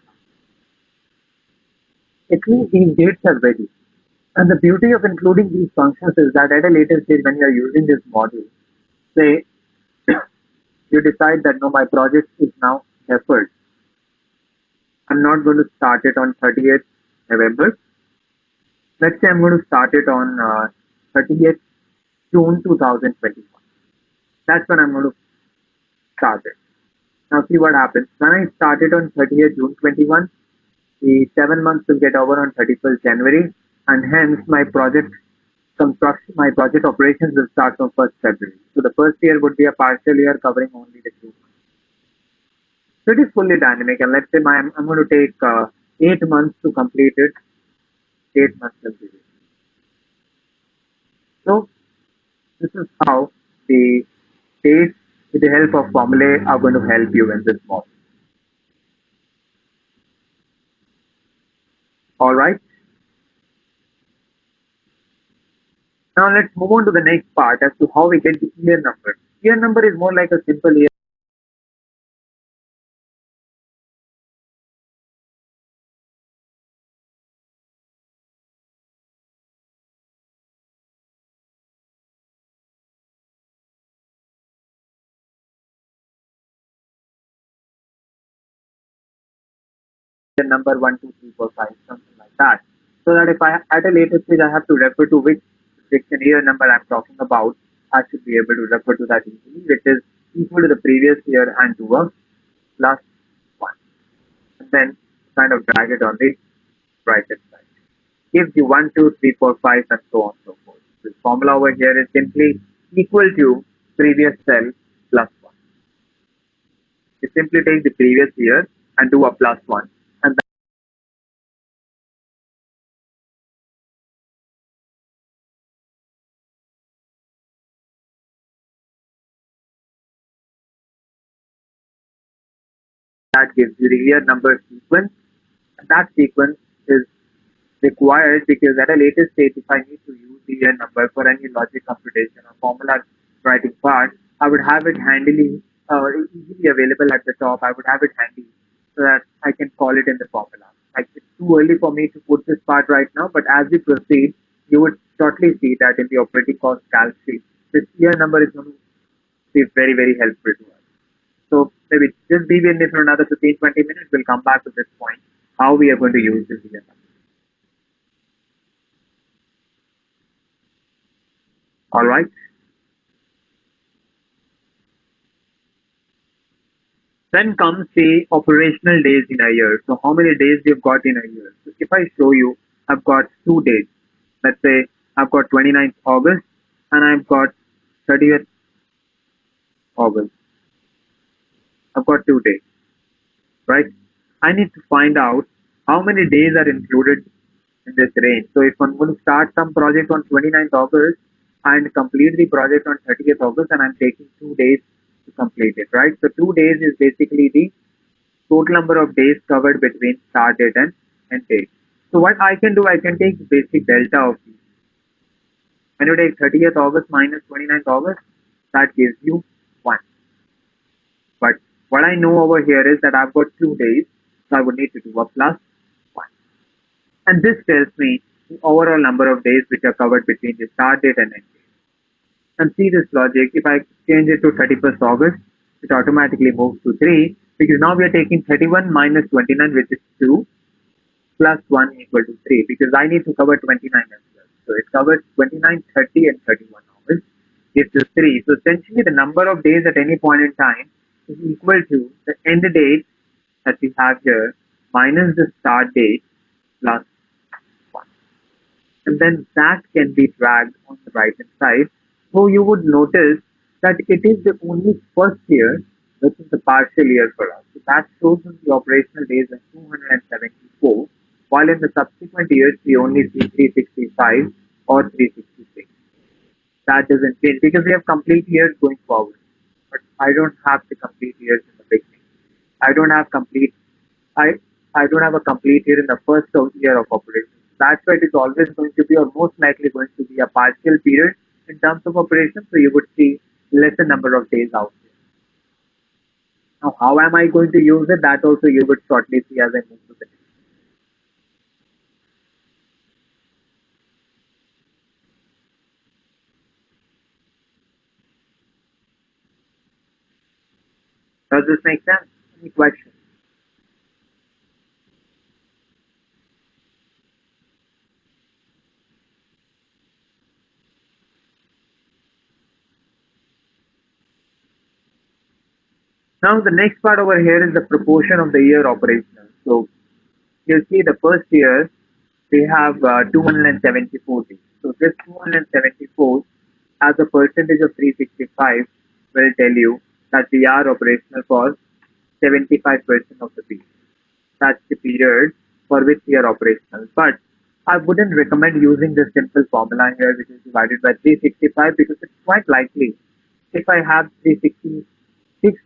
It means these dates are ready. And the beauty of including these functions is that at a later stage, when you're using this module, say you decide that no, my project is now deferred. I'm not going to start it on 30th November. Let's say I'm going to start it on 30th June 2021. That's when I'm going to start it. Now, see what happens. When I start it on 30th June 21, the 7 months will get over on 31st January, and hence my project construction, my project operations will start from 1st February. So the first year would be a partial year covering only the 2 months. So it is fully dynamic, and let's say I'm going to take 8 months to complete it. 8 months will be it. So this is how the dates with the help of formulae are going to help you in this model. All right. Now let's move on to the next part as to how we get the year number. Year number is more like a simple year number 1, 2, 3, 4, 5, something like that. So that if I at a later stage I have to refer to which section year number I'm talking about, I should be able to refer to that easily, which is equal to the previous year and to a plus one. And then kind of drag it on the right hand side. Gives you 1, 2, 3, 4, 5, and so on and so forth. This formula over here is simply equal to previous cell plus one. You simply take the previous year and do a plus one, and that gives you the year number sequence. And that sequence is required because at a later stage, if I need to use the year number for any logic computation or formula writing part, I would have it handily easily available at the top. I would have it handy so that I can call it in the formula. Like it's too early for me to put this part right now, but as we proceed, you would shortly see that in the operating cost calc sheet, this year number is going to be very, very helpful to us. So maybe just be with me for another 15, 20 minutes. We'll come back to this point, how we are going to use this year number. All right. Then comes the operational days in a year. So how many days you've got in a year? So if I show you, I've got 2 days. Let's say I've got 29th August and I've got 30th August. I've got 2 days, right? I need to find out how many days are included in this range. So if I'm going to start some project on 29th August and complete the project on 30th August, and I'm taking 2 days to complete it, right? So 2 days is basically the total number of days covered between start date and end date. So what I can do, I can take the basic delta of these. When you take 30th August minus 29th August, that gives you 1. But what I know over here is that I've got 2 days, so I would need to do a plus 1. And this tells me the overall number of days which are covered between the start date and end date. And see this logic, if I change it to 31st August, it automatically moves to 3 because now we are taking 31 minus 29, which is 2, plus 1 equal to 3 because I need to cover 29 as well. So it covers 29, 30, and 31 hours. Gives us 3. So essentially the number of days at any point in time is equal to the end date that we have here minus the start date plus 1. And then that can be dragged on the right hand side. So you would notice that it is the only first year which is the partial year for us. So that shows in the operational days as 274, while in the subsequent years we only see 365 or 366. That doesn't change because we have complete years going forward. But I don't have the complete years in the beginning. I don't have complete I I don't have a complete year in the first year of operation. That's why it is always going to be or most likely going to be a partial period in terms of operation. So you would see lesser number of days out there. Now, how am I going to use it? That also you would shortly see as I move to the next. Does this make sense? Any questions? Now, the next part over here is the proportion of the year operational. So, you'll see the first year, we have 274 days. So, this 274 as a percentage of 365 will tell you that we are operational for 75% of the period. That's the period for which we are operational. But I wouldn't recommend using this simple formula here, which is divided by 365, because it's quite likely if I have 366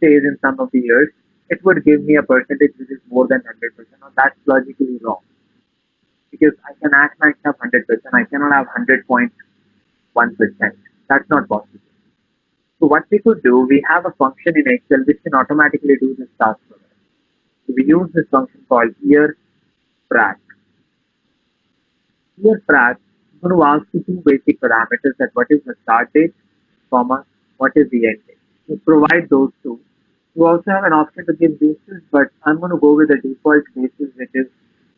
days in some of the years, it would give me a percentage which is more than 100%. Now, that's logically wrong because I can act like have 100%. I cannot have 100.1%. That's not possible. So what we could do, we have a function in Excel which can automatically do this task for us. So we use this function called year frac. Here, Prat, I'm going to ask you two basic parameters that what is the start date, comma, what is the end date. You provide those two. You also have an option to give basis, but I'm going to go with the default basis, which is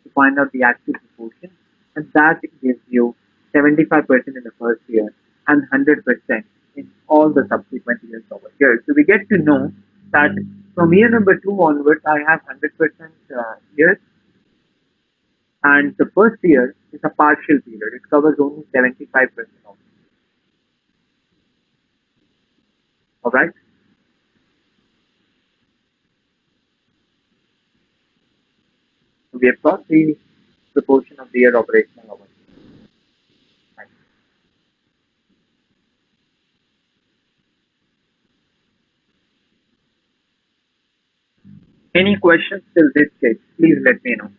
to find out the actual proportion, and that gives you 75% in the first year and 100% in all the subsequent years over here. So we get to know that from year number 2 onwards, I have 100% years, and the first year is a partial period. It covers only 75% of it. All right. So we have got the proportion of the year operational over here. Right. Any questions till this stage? Please let me know.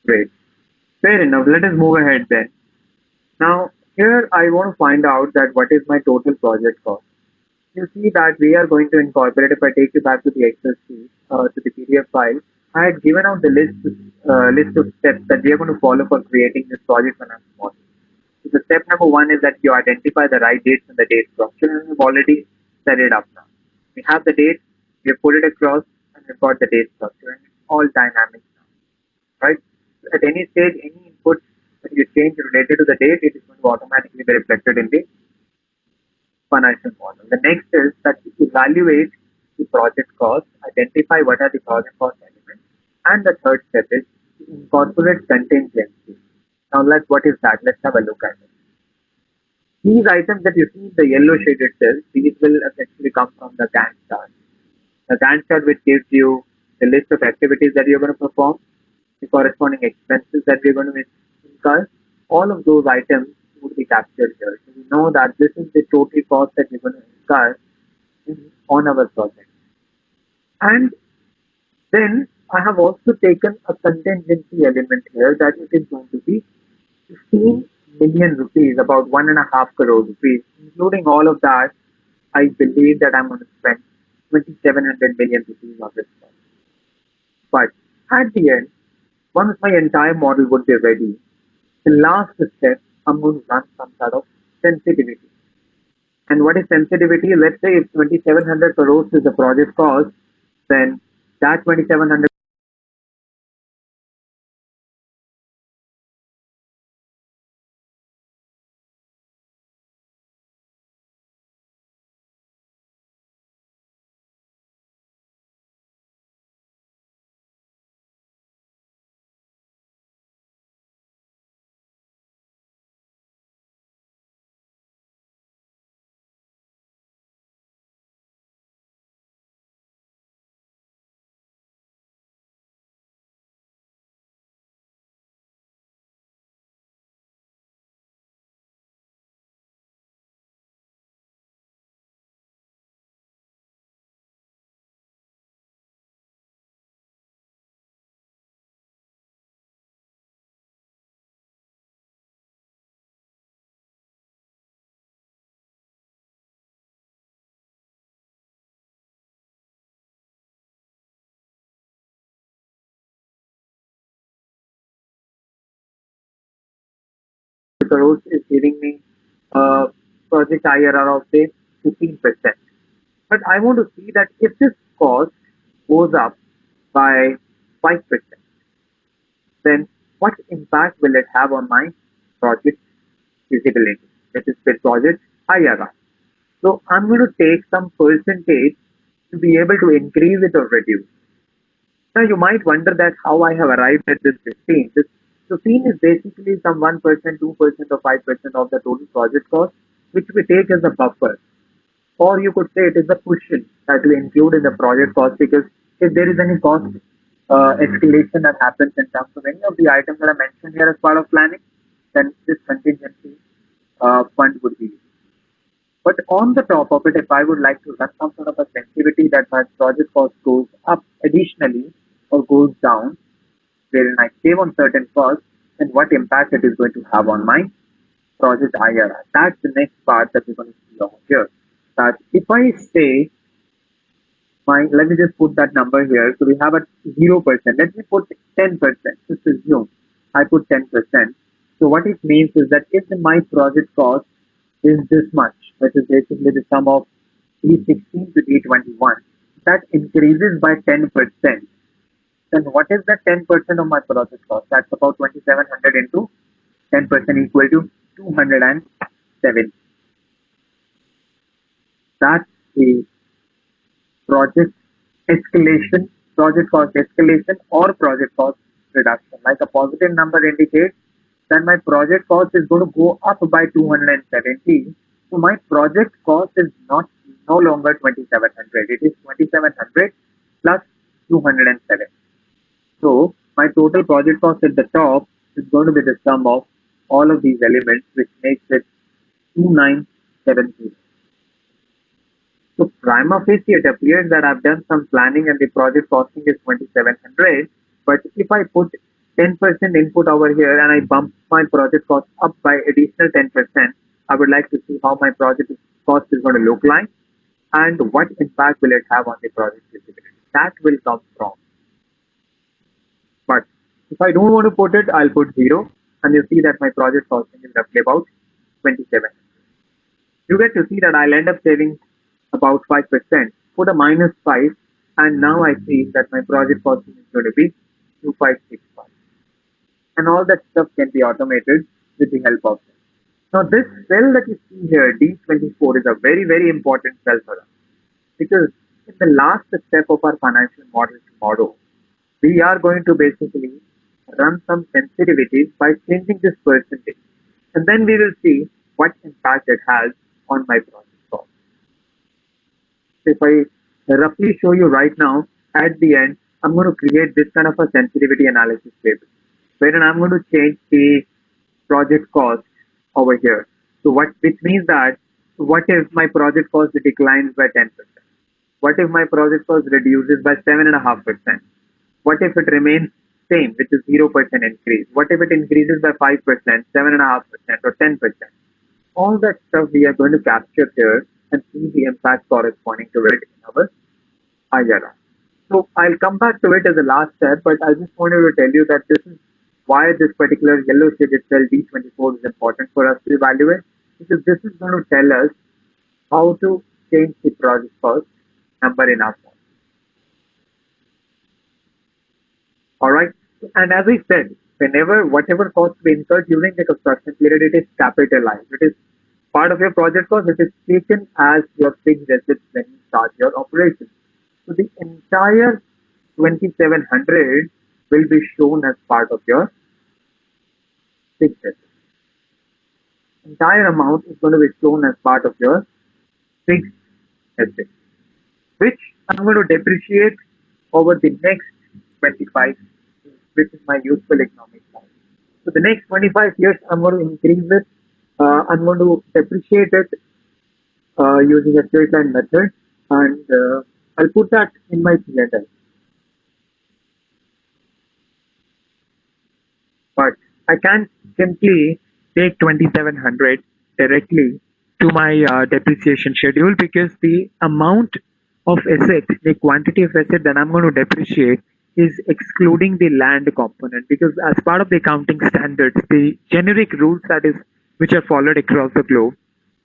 Great. Fair enough. Let us move ahead then. Now, here I want to find out that what is my total project cost. You see that we are going to incorporate, if I take you back to the Excel sheet, to the PDF file, I had given out the list of steps that we are going to follow for creating this project finance model. So the step number 1 is that you identify the right dates and the date structure, and we've already set it up now. We have the date, we have put it across, and and we've got the date structure, and it's all dynamic now, right? At any stage, any input that you change related to the date, it is going to automatically be reflected in the financial model. The next is that you evaluate the project cost, identify what are the project cost elements, and the third step is to incorporate contingency. Now, what is that? Let's have a look at it. These items that you see in the yellow shaded cells, these will essentially come from the Gantt chart. The Gantt chart which gives you the list of activities that you're going to perform, the corresponding expenses that we're going to incur, all of those items would be captured here. So we know that this is the total cost that we're going to incur on our project. And then I have also taken a contingency element here that it is going to be 15 million rupees, about 1.5 crore rupees. Including all of that, I believe that I'm going to spend 2,700 million rupees on this project. But at the end, once my entire model would be ready, the last step, I'm going to run some sort of sensitivity. And what is sensitivity? Let's say if 2,700 crores is the project cost, then that 2,700 crores is giving me a project IRR of say 15%. But I want to see that if this cost goes up by 5%, then what impact will it have on my project feasibility, which is the project IRR. So I'm going to take some percentage to be able to increase it or reduce. Now you might wonder that how I have arrived at this 15. This 15 is basically some 1%, 2% or 5% of the total project cost, which we take as a buffer. Or you could say it is a cushion that we include in the project cost, because if there is any cost escalation that happens in terms of any of the items that are mentioned here as part of planning, then this contingency fund would be used. But on the top of it, if I would like to run some sort of a sensitivity that my project cost goes up additionally or goes down, wherein I save on certain costs, then what impact it is going to have on my project IRR. That's the next part that we're going to see over here. That if I say let me just put that number here. So we have a 0%. Let me put 10%. Just assume I put 10%. So what it means is that if my project cost is this much, which is basically the sum of 316 to 321, that increases by 10%. Then what is the 10% of my project cost? That's about 2,700 into 10% equal to 207. That's the project escalation, project cost escalation or project cost reduction. Like a positive number indicates that my project cost is going to go up by 270. So my project cost is no longer 2,700. It is 2,700 plus 207. So my total project cost at the top is going to be the sum of all of these elements, which makes it 2970. So prima facie, it appears that I've done some planning and the project costing is 2,700. But if I put 10% input over here and I bump my project cost up by additional 10%, I would like to see how my project cost is going to look like and what impact will it have on the project feasibility. That will come from. But if I don't want to put it, I'll put 0, and you see that my project costing is roughly about 27. You get to see that I'll end up saving about 5%. Put a -5. and now I see that my project costing is going to be 2565, and all that stuff can be automated with the help of them. Now, this cell that you see here, D24, is a very, very important cell for us because in the last step of our financial model tomorrow, we are going to basically run some sensitivities by changing this percentage. And then we will see what impact it has on my project cost. If I roughly show you right now, at the end, I'm going to create this kind of a sensitivity analysis table, wherein I'm going to change the project cost over here. So which means that what if my project cost declines by 10%? What if my project cost reduces by 7.5%? What if it remains same, which is 0% increase? What if it increases by 5%, 7.5%, or 10%? All that stuff we are going to capture here and see the impact corresponding to it in our IRR. So I'll come back to it as a last step, but I just wanted to tell you that this is why this particular yellow shaded cell D24 is important for us to evaluate, because this is going to tell us how to change the project cost number in our form. All right. And as I said, whenever whatever cost we incur during the construction period, it is capitalized. It is part of your project cost. It is taken as your fixed assets when you start your operation. So the entire 2700 will be shown as part of your fixed assets. Entire amount is going to be shown as part of your fixed assets, which I'm going to depreciate over the next 25 years, which is my useful economic life. So the next 25 years, I'm going to increase it. I'm going to depreciate it using a straight line method, and I'll put that in my P&L. But I can't simply take 2700 directly to my depreciation schedule, because the amount of asset, the quantity of asset that I'm going to depreciate is excluding the land component, because as part of the accounting standards, the generic rules that is which are followed across the globe,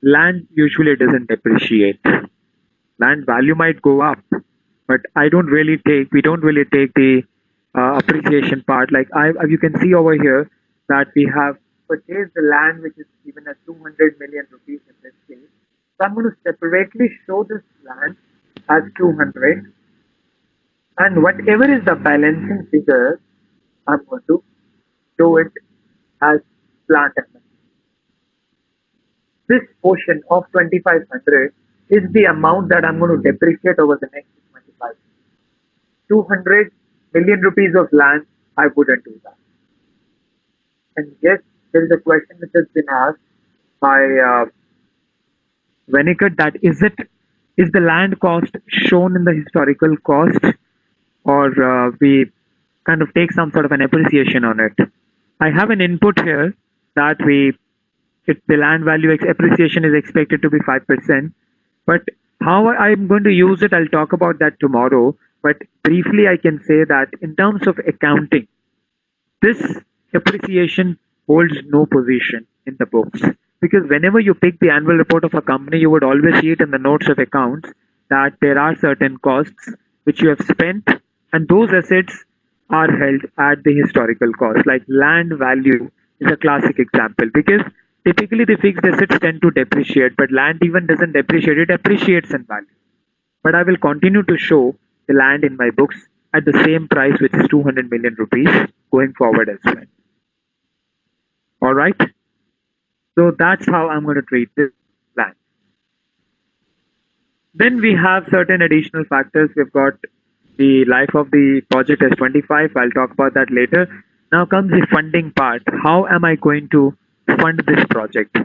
land usually doesn't depreciate. Land value might go up, but we don't really take the appreciation part. Like you can see over here that we have purchased the land which is given as 200 million rupees in this case. So I'm going to separately show this land as 200, and whatever is the balancing figure, I'm going to show it as plant and machinery. This portion of 2500 is the amount that I'm going to depreciate over the next 25 years. 200 million rupees of land, I wouldn't do that. And yes, there is a question which has been asked by Venikat, that is the land cost shown in the historical cost, or we kind of take some sort of an appreciation on it. I have an input here that the land value appreciation is expected to be 5%, but how I'm going to use it, I'll talk about that tomorrow. But briefly, I can say that in terms of accounting, this appreciation holds no position in the books, because whenever you pick the annual report of a company, you would always see it in the notes of accounts that there are certain costs which you have spent, and those assets are held at the historical cost. Like land value is a classic example, because typically the fixed assets tend to depreciate, but land even doesn't depreciate, it appreciates in value. But I will continue to show the land in my books at the same price, which is 200 million rupees, going forward as well. All right. So that's how I'm going to treat this land. Then we have certain additional factors. We've got the life of the project as 25. I'll talk about that later. Now comes the funding part. How am I going to fund this project?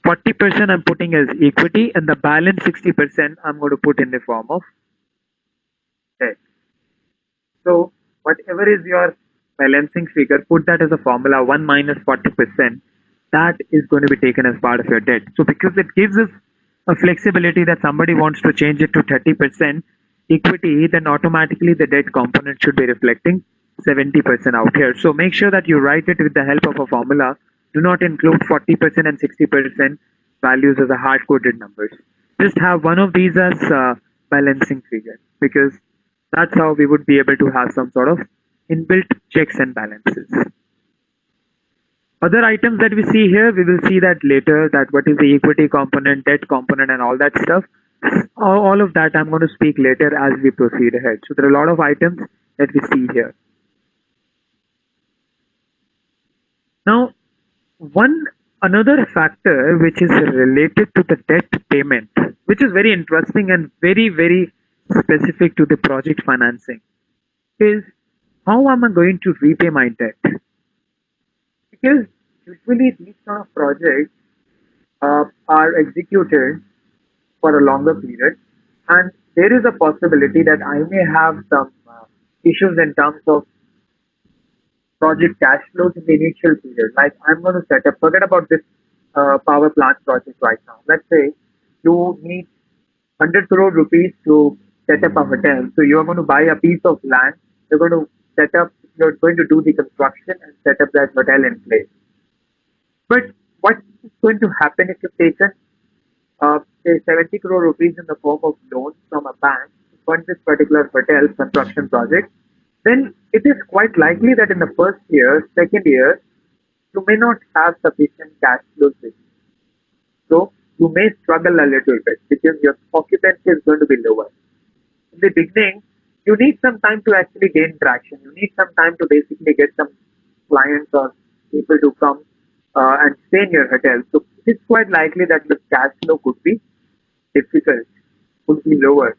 40% I'm putting as equity, and the balance 60% I'm going to put in the form of debt. So whatever is your balancing figure, put that as a formula, 1 minus 40%. That is going to be taken as part of your debt. So because it gives us a flexibility that somebody wants to change it to 30% equity, then automatically the debt component should be reflecting 70% out here. So make sure that you write it with the help of a formula. Do not include 40% and 60% values as a hard-coded numbers. Just have one of these as balancing figure, because That's how we would be able to have some sort of inbuilt checks and balances. Other items that we see here, we will see that later, that what is the equity component, debt component, and all that stuff. All of that I'm going to speak later as we proceed ahead. So there are a lot of items that we see here. Now, one another factor which is related to the debt payment, which is very interesting and very specific to the project financing, is how am I going to repay my debt? Because usually these kind of projects are executed for a longer period, and there is a possibility that I may have some issues in terms of project cash flows in the initial period. Like I'm going to set up, forget about this power plant project right now. Let's say you need 100 crore rupees to set up a hotel. So you're going to buy a piece of land. You're going to set up, you're going to do the construction and set up that hotel in place. But what is going to happen if you've taken, say, 70 crore rupees in the form of loans from a bank to fund this particular hotel construction project? Then it is quite likely that in the first year, second year, you may not have sufficient cash flows with you. So you may struggle a little bit because your occupancy is going to be lower. In the beginning, you need some time to actually gain traction. You need some time to basically get some clients or people to come and stay in your hotel. So it's quite likely that the cash flow could be difficult, could be lower,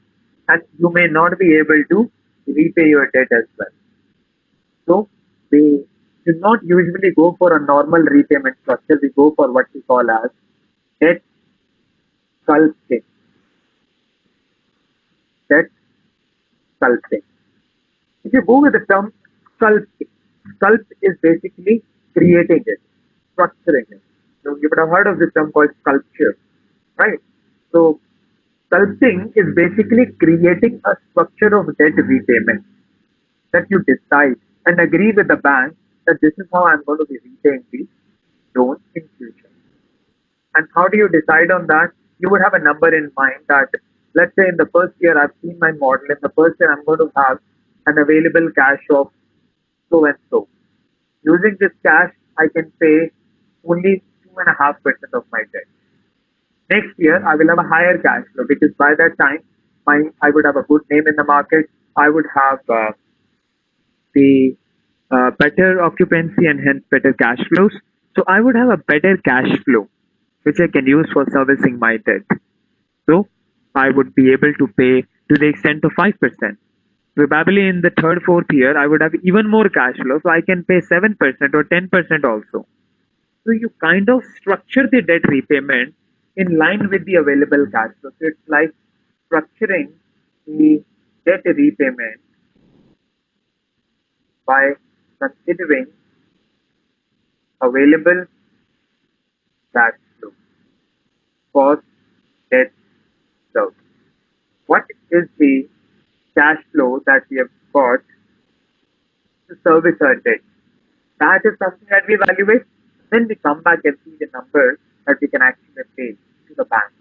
and you may not be able to repay your debt as well. So we do not usually go for a normal repayment structure. We go for what we call as debt sculpting. Debt sculpting. If you go with the term sculpting, sculpt is basically creating it, structuring it. So you would have heard of this term called sculpture, right? So sculpting is basically creating a structure of debt repayment that you decide and agree with the bank that this is how I'm going to be repaying the loan in future. And how do you decide on that? You would have a number in mind that, let's say in the first year, I've seen my model. In the first year, I'm going to have an available cash of so and so. Using this cash, I can pay only 2.5% of my debt. Next year, I will have a higher cash flow because by that time, I would have a good name in the market. I would have the better occupancy and hence better cash flows. So I would have a better cash flow, which I can use for servicing my debt. So I would be able to pay to the extent of 5%. Probably in the third, fourth year, I would have even more cash flow, so I can pay 7% or 10% also. So you kind of structure the debt repayment in line with the available cash flow. So it's like structuring the debt repayment by considering available cash flow for debt service. What is the cash flow that we have got to service our debt? That is something that we evaluate. Then we come back and see the numbers that we can actually pay to the bank.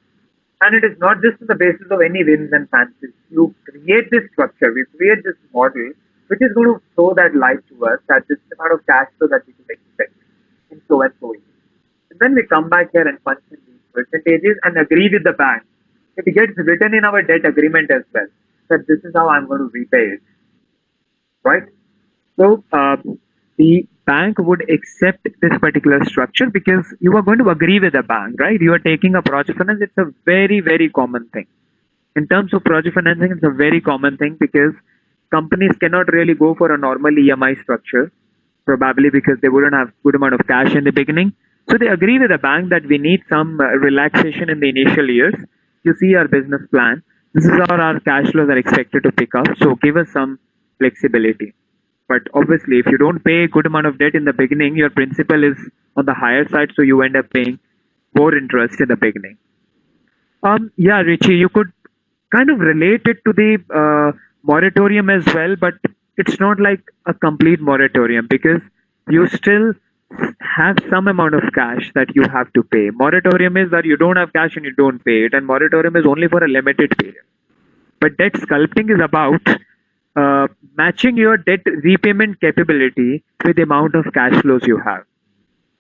And it is not just on the basis of any whims and fancies. You create this structure, we create this model, which is going to throw that light to us that this is the amount of cash flow that we can expect in so and so years. And then we come back here and punch in these percentages and agree with the bank. It gets written in our debt agreement as well that this is how I'm going to repay it. Right? So the bank would accept this particular structure because you are going to agree with the bank, right? You are taking a project finance. It's a very common thing. In terms of project financing, it's a very common thing because companies cannot really go for a normal EMI structure, probably because they wouldn't have good amount of cash in the beginning. So they agree with the bank that we need some relaxation in the initial years. You see our business plan. This is how our cash flows are expected to pick up. So give us some flexibility. But obviously, if you don't pay a good amount of debt in the beginning, your principal is on the higher side, so you end up paying more interest in the beginning. Yeah, Richie, you could kind of relate it to the moratorium as well, but it's not like a complete moratorium because you still have some amount of cash that you have to pay. Moratorium is that you don't have cash and you don't pay it, and moratorium is only for a limited period. But debt sculpting is about matching your debt repayment capability with the amount of cash flows you have.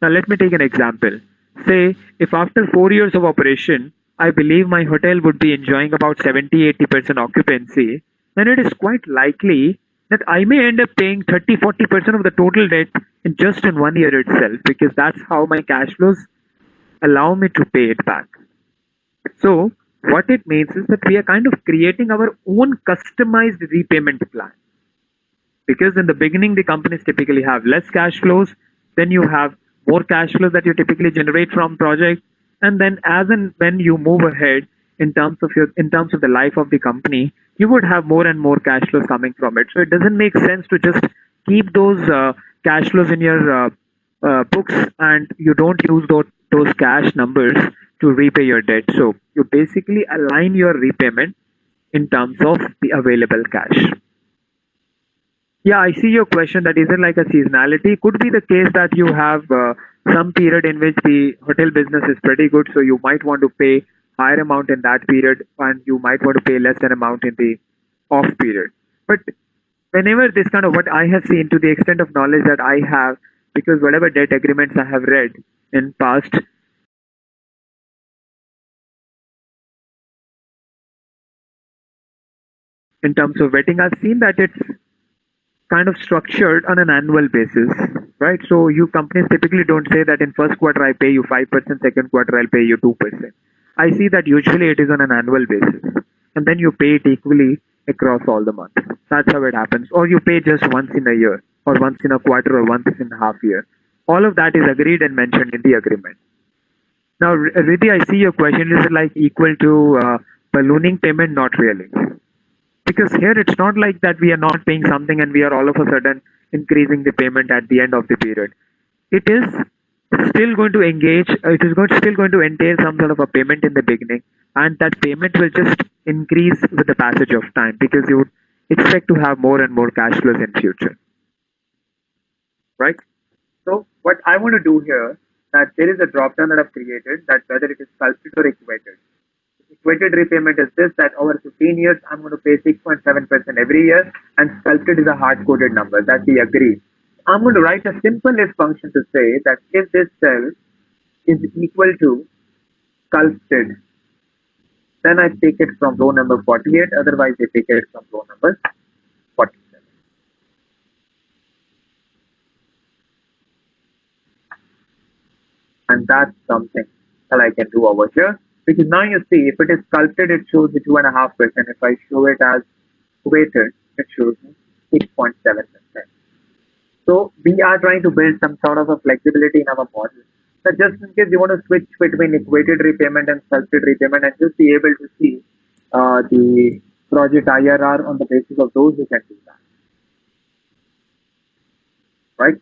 Now, let me take an example. Say, if after 4 years of operation, I believe my hotel would be enjoying about 70-80% occupancy, then it is quite likely that I may end up paying 30-40% of the total debt in just in 1 year itself, because that's how my cash flows allow me to pay it back. So, what it means is that we are kind of creating our own customized repayment plan, because in the beginning the companies typically have less cash flows, then you have more cash flows that you typically generate from project, and then as and when you move ahead in terms of the life of the company, you would have more and more cash flows coming from it. So it doesn't make sense to just keep those cash flows in your books, and you don't use those cash numbers to repay your debt. So you basically align your repayment in terms of the available cash. Yeah, I see your question. That is it like a seasonality? Could be the case that you have some period in which the hotel business is pretty good, so you might want to pay higher amount in that period, and you might want to pay less than amount in the off period. But whenever this kind of what I have seen, to the extent of knowledge that I have, because whatever debt agreements I have read in past, in terms of vetting, I've seen that it's kind of structured on an annual basis, right? So you companies typically don't say that in first quarter I pay you 5%, second quarter I'll pay you 2%. I see that usually it is on an annual basis, and then you pay it equally across all the months. That's how it happens. Or you pay just once in a year, or once in a quarter, or once in a half year. All of that is agreed and mentioned in the agreement. Now, Riddhi, I see your question. Is it like equal to ballooning payment? Not really, because here it's not like that we are not paying something and we are all of a sudden increasing the payment at the end of the period. It is still going to engage, still going to entail some sort of a payment in the beginning, and that payment will just increase with the passage of time, because you would expect to have more and more cash flows in future, right? So what I want to do here, that there is a drop down that I've created, that whether it is sculpted or equated. Equated repayment is this, that over 15 years I'm going to pay 6.7% every year, and sculpted is a hard coded number that we agree. I'm going to write a simple if function to say that if this cell is equal to sculpted, then I take it from row number 48, otherwise I take it from row number 47. And that's something that I can do over here. Because now you see, if it is sculpted, it shows the 2.5%. If I show it as weighted, it shows me 6.7%. So we are trying to build some sort of a flexibility in our model. So just in case you want to switch between equated repayment and sculpted repayment and just be able to see the project IRR on the basis of those, you can do that. Right?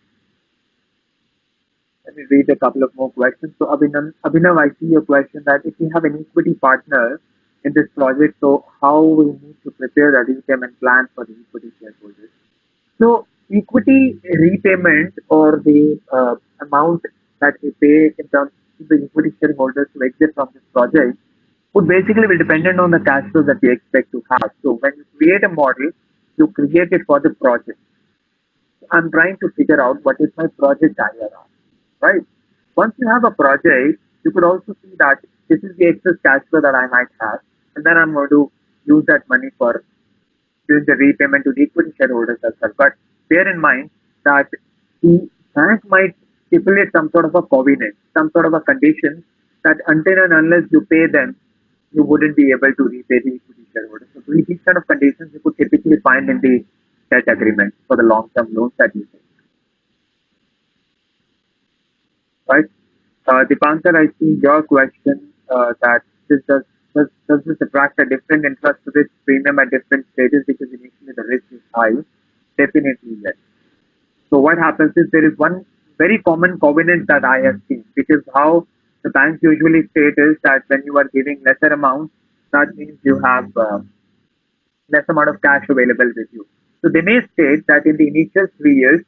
Let me read a couple of more questions. So Abhinav, I see your question that if you have an equity partner in this project, so how we need to prepare the repayment plan for the equity shareholders. So equity repayment, or the amount that we pay in terms of the equity shareholders to exit from this project, would basically be dependent on the cash flows that we expect to have. So when you create a model, you create it for the project. I'm trying to figure out what is my project IRR, right? Once you have a project, you could also see that this is the excess cash flow that I might have, and then I'm going to use that money for doing the repayment to the equity shareholders as well. But bear in mind that the bank might stipulate some sort of a covenant, some sort of a condition that until and unless you pay them, you wouldn't be able to repay the equity shareholders. So these kind of conditions you could typically find in the debt agreement for the long-term loans that you take. Right? Dipankar, I see your question that this does this attract a different interest to this premium at different stages because initially the risk is high? Definitely yes. So what happens is there is one very common covenant that I have seen, because how the banks usually state is that when you are giving lesser amount, that means you have less amount of cash available with you. So they may state that in the initial 3 years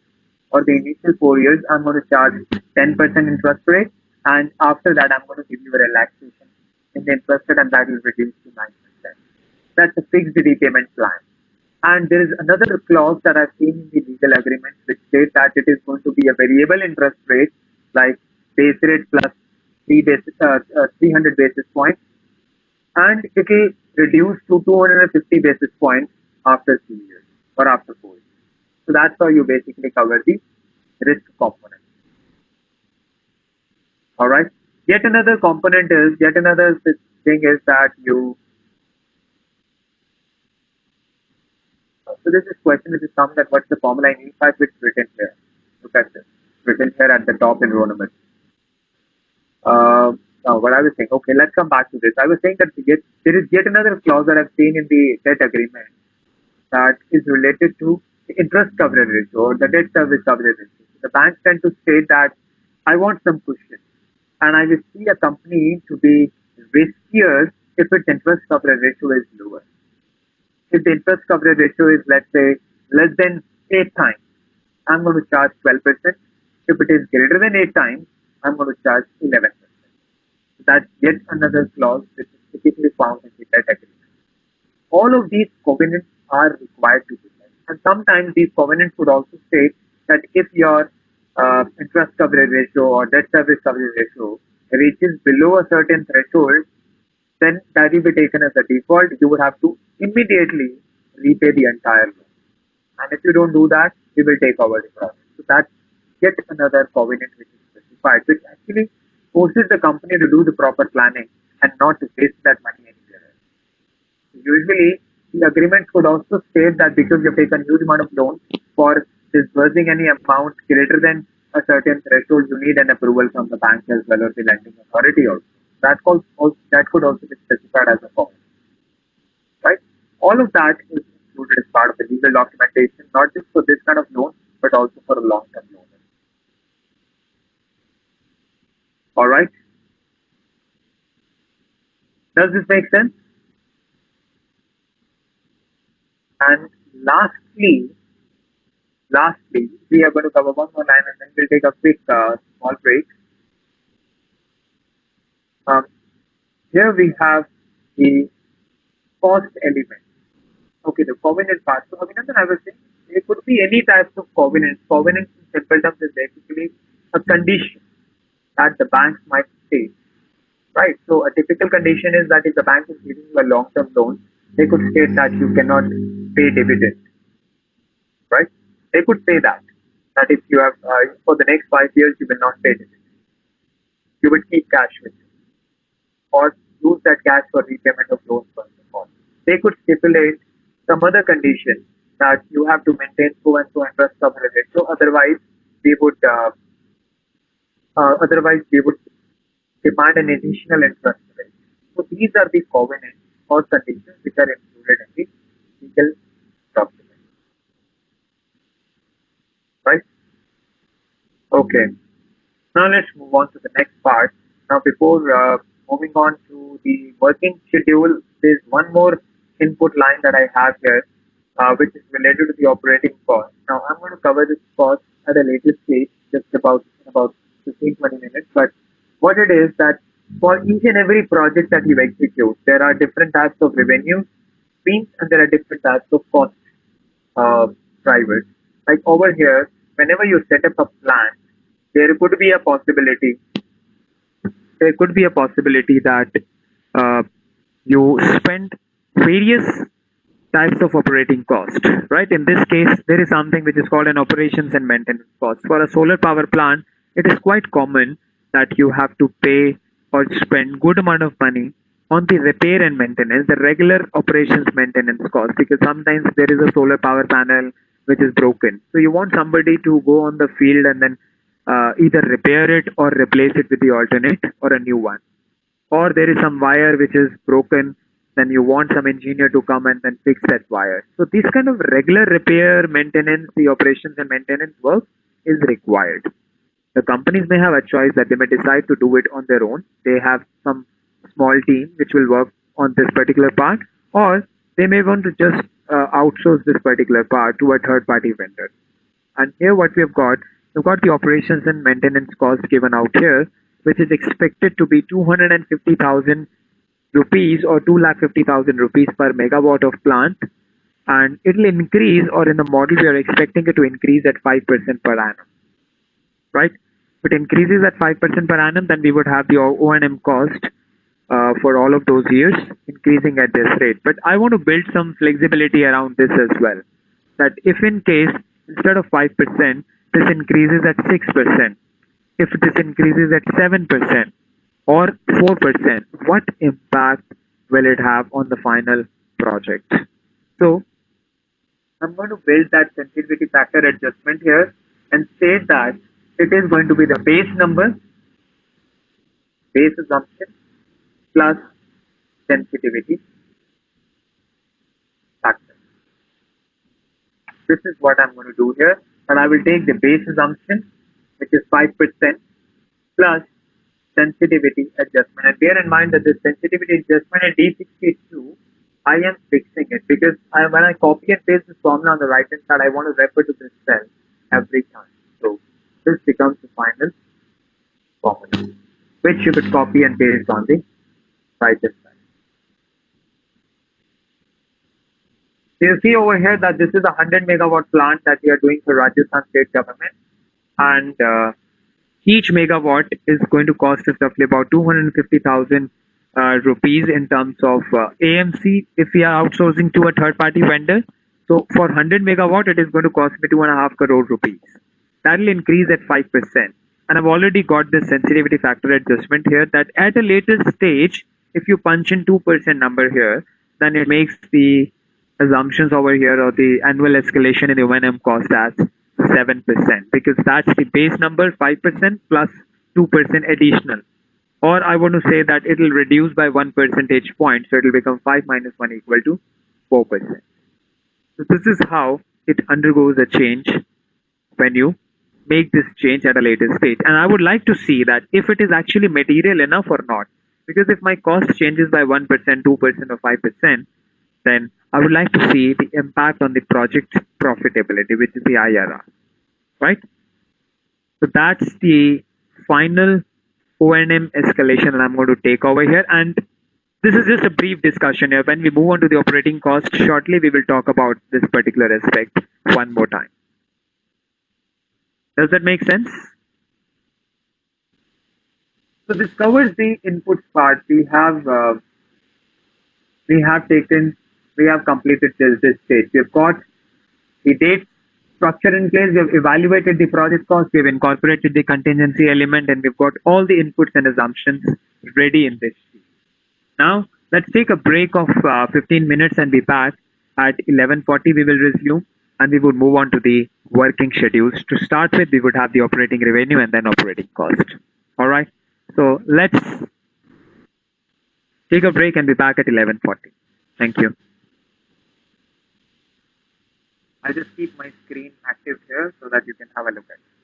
or the initial 4 years, I'm going to charge 10% interest rate, and after that, I'm going to give you a relaxation in the interest rate, and that will reduce to 9%. That's a fixed repayment plan. And there is another clause that I've seen in the legal agreements which states that it is going to be a variable interest rate, like base rate plus 300 basis points, and it will reduce to 250 basis points after 2 years or after 4 years. So that's how you basically cover the risk component. All right. Yet another thing is that you. So this is question which is come that what's the formula in E5 which is written here. Look at this. Written here at the top in row number. Now what I was saying. Okay, let's come back to this. I was saying that there is yet another clause that I've seen in the debt agreement that is related to the interest coverage ratio or the debt service coverage ratio. The banks tend to state that I want some cushion, and I will see a company to be riskier if its interest coverage ratio is lower. If the interest coverage ratio is, let's say, less than 8 times, I'm going to charge 12%. If it is greater than 8 times, I'm going to charge 11%. That's yet another clause which is typically found in the debt agreement. All of these covenants are required to be met. And sometimes these covenants would also state that if your interest coverage ratio or debt service coverage ratio reaches below a certain threshold, then that will be taken as a default. You would have to immediately repay the entire loan. And if you don't do that, we will take over the project. So that's yet another covenant which is specified, which actually forces the company to do the proper planning and not to waste that money anywhere else. Usually, the agreement could also state that because you take a huge amount of loan for disbursing any amount greater than a certain threshold, you need an approval from the bank as well or the lending authority also. That could also be specified as a covenant, right? All of that is included as part of the legal documentation, not just for this kind of loan, but also for a long-term loan. All right. Does this make sense? And lastly, we are going to cover one more line and then we'll take a quick small break. Um, Here we have the cost element. Okay, the covenant part. So, Abhinandan, I was saying there could be any types of covenants. Covenants in simple terms is basically a condition that the banks might state, right? So, a typical condition is that if the bank is giving you a long-term loan, they could state that you cannot pay dividend, right? They could say that if you have for the next 5 years you will not pay dividend, you will keep cash with you, or use that cash for repayment of loans first of all. They could stipulate some other condition that you have to maintain so and so interest coverage ratio. Otherwise we would demand an additional interest rate. So these are the covenants or conditions which are included in the legal document, right? Okay. Now let's move on to the next part. Now before moving on to the working schedule, there's one more input line that I have here, which is related to the operating cost. Now I'm going to cover this cost at a later stage, just about 15-20 minutes. But what it is that for each and every project that you execute, there are different types of revenue streams and there are different types of cost uh, drivers. Like over here, whenever you set up a plant, there could be a possibility there could be a possibility that uh, you spend various types of operating cost, right? In this case, there is something which is called an operations and maintenance cost. For a solar power plant, it is quite common that you have to pay or spend good amount of money on the repair and maintenance, the regular operations maintenance cost, because sometimes there is a solar power panel which is broken. So you want somebody to go on the field and then either repair it or replace it with the alternate or a new one, or there is some wire which is broken, then you want some engineer to come and then fix that wire. So this kind of regular repair, maintenance, the operations and maintenance work is required. The companies may have a choice that they may decide to do it on their own. They have some small team which will work on this particular part, or they may want to just outsource this particular part to a third party vendor. And here what we've got the operations and maintenance cost given out here, which is expected to be 250,000 rupees or 2,50,000 rupees per megawatt of plant and it'll increase, or in the model we are expecting it to increase at 5% per annum, right? If it increases at 5% per annum, then we would have the O&M cost for all of those years increasing at this rate. But I want to build some flexibility around this as well. That if in case instead of 5%, this increases at 6%, if this increases at 7% or 4%, what impact will it have on the final project? So I'm going to build that sensitivity factor adjustment here and say that it is going to be the base number, base assumption, plus sensitivity factor. This is what I'm going to do here. And I will take the base assumption, which is 5%, plus sensitivity adjustment. And bear in mind that the sensitivity adjustment in D62, I am fixing it because when I copy and paste this formula on the right hand side, I want to refer to this cell every time. So this becomes the final formula, which you could copy and paste on the right hand side. So you see over here that this is a 100 megawatt plant that we are doing for Rajasthan state government, and each megawatt is going to cost us roughly about 250,000 rupees in terms of AMC if we are outsourcing to a third party vendor. So for 100 megawatt, it is going to cost me 2.5 crore rupees. That will increase at 5%. And I've already got this sensitivity factor adjustment here that at a later stage, if you punch in 2% number here, then it makes the assumptions over here or the annual escalation in the O&M cost as 7% because that's the base number 5% plus 2% additional. Or I want to say that it will reduce by 1 percentage point, so it will become 5 minus 1 equal to 4%. So this is how it undergoes a change when you make this change at a later stage. And I would like to see that if it is actually material enough or not. Because if my cost changes by 1%, 2% or 5%, then I would like to see the impact on the project profitability, which is the IRR, right? So that's the final O&M escalation that I'm going to take over here. And this is just a brief discussion here. When we move on to the operating cost shortly, we will talk about this particular aspect one more time. Does that make sense? So this covers the inputs part. We have completed this stage. We've got the date structure in place. We have evaluated the project cost. We've incorporated the contingency element, and we've got all the inputs and assumptions ready in this sheet. Now let's take a break of 15 minutes and be back at 11:40. We will resume and we would move on to the working schedules. To start with, we would have the operating revenue and then operating cost. All right. So let's take a break and be back at 11:40. Thank you. I'll just keep my screen active here so that you can have a look at it.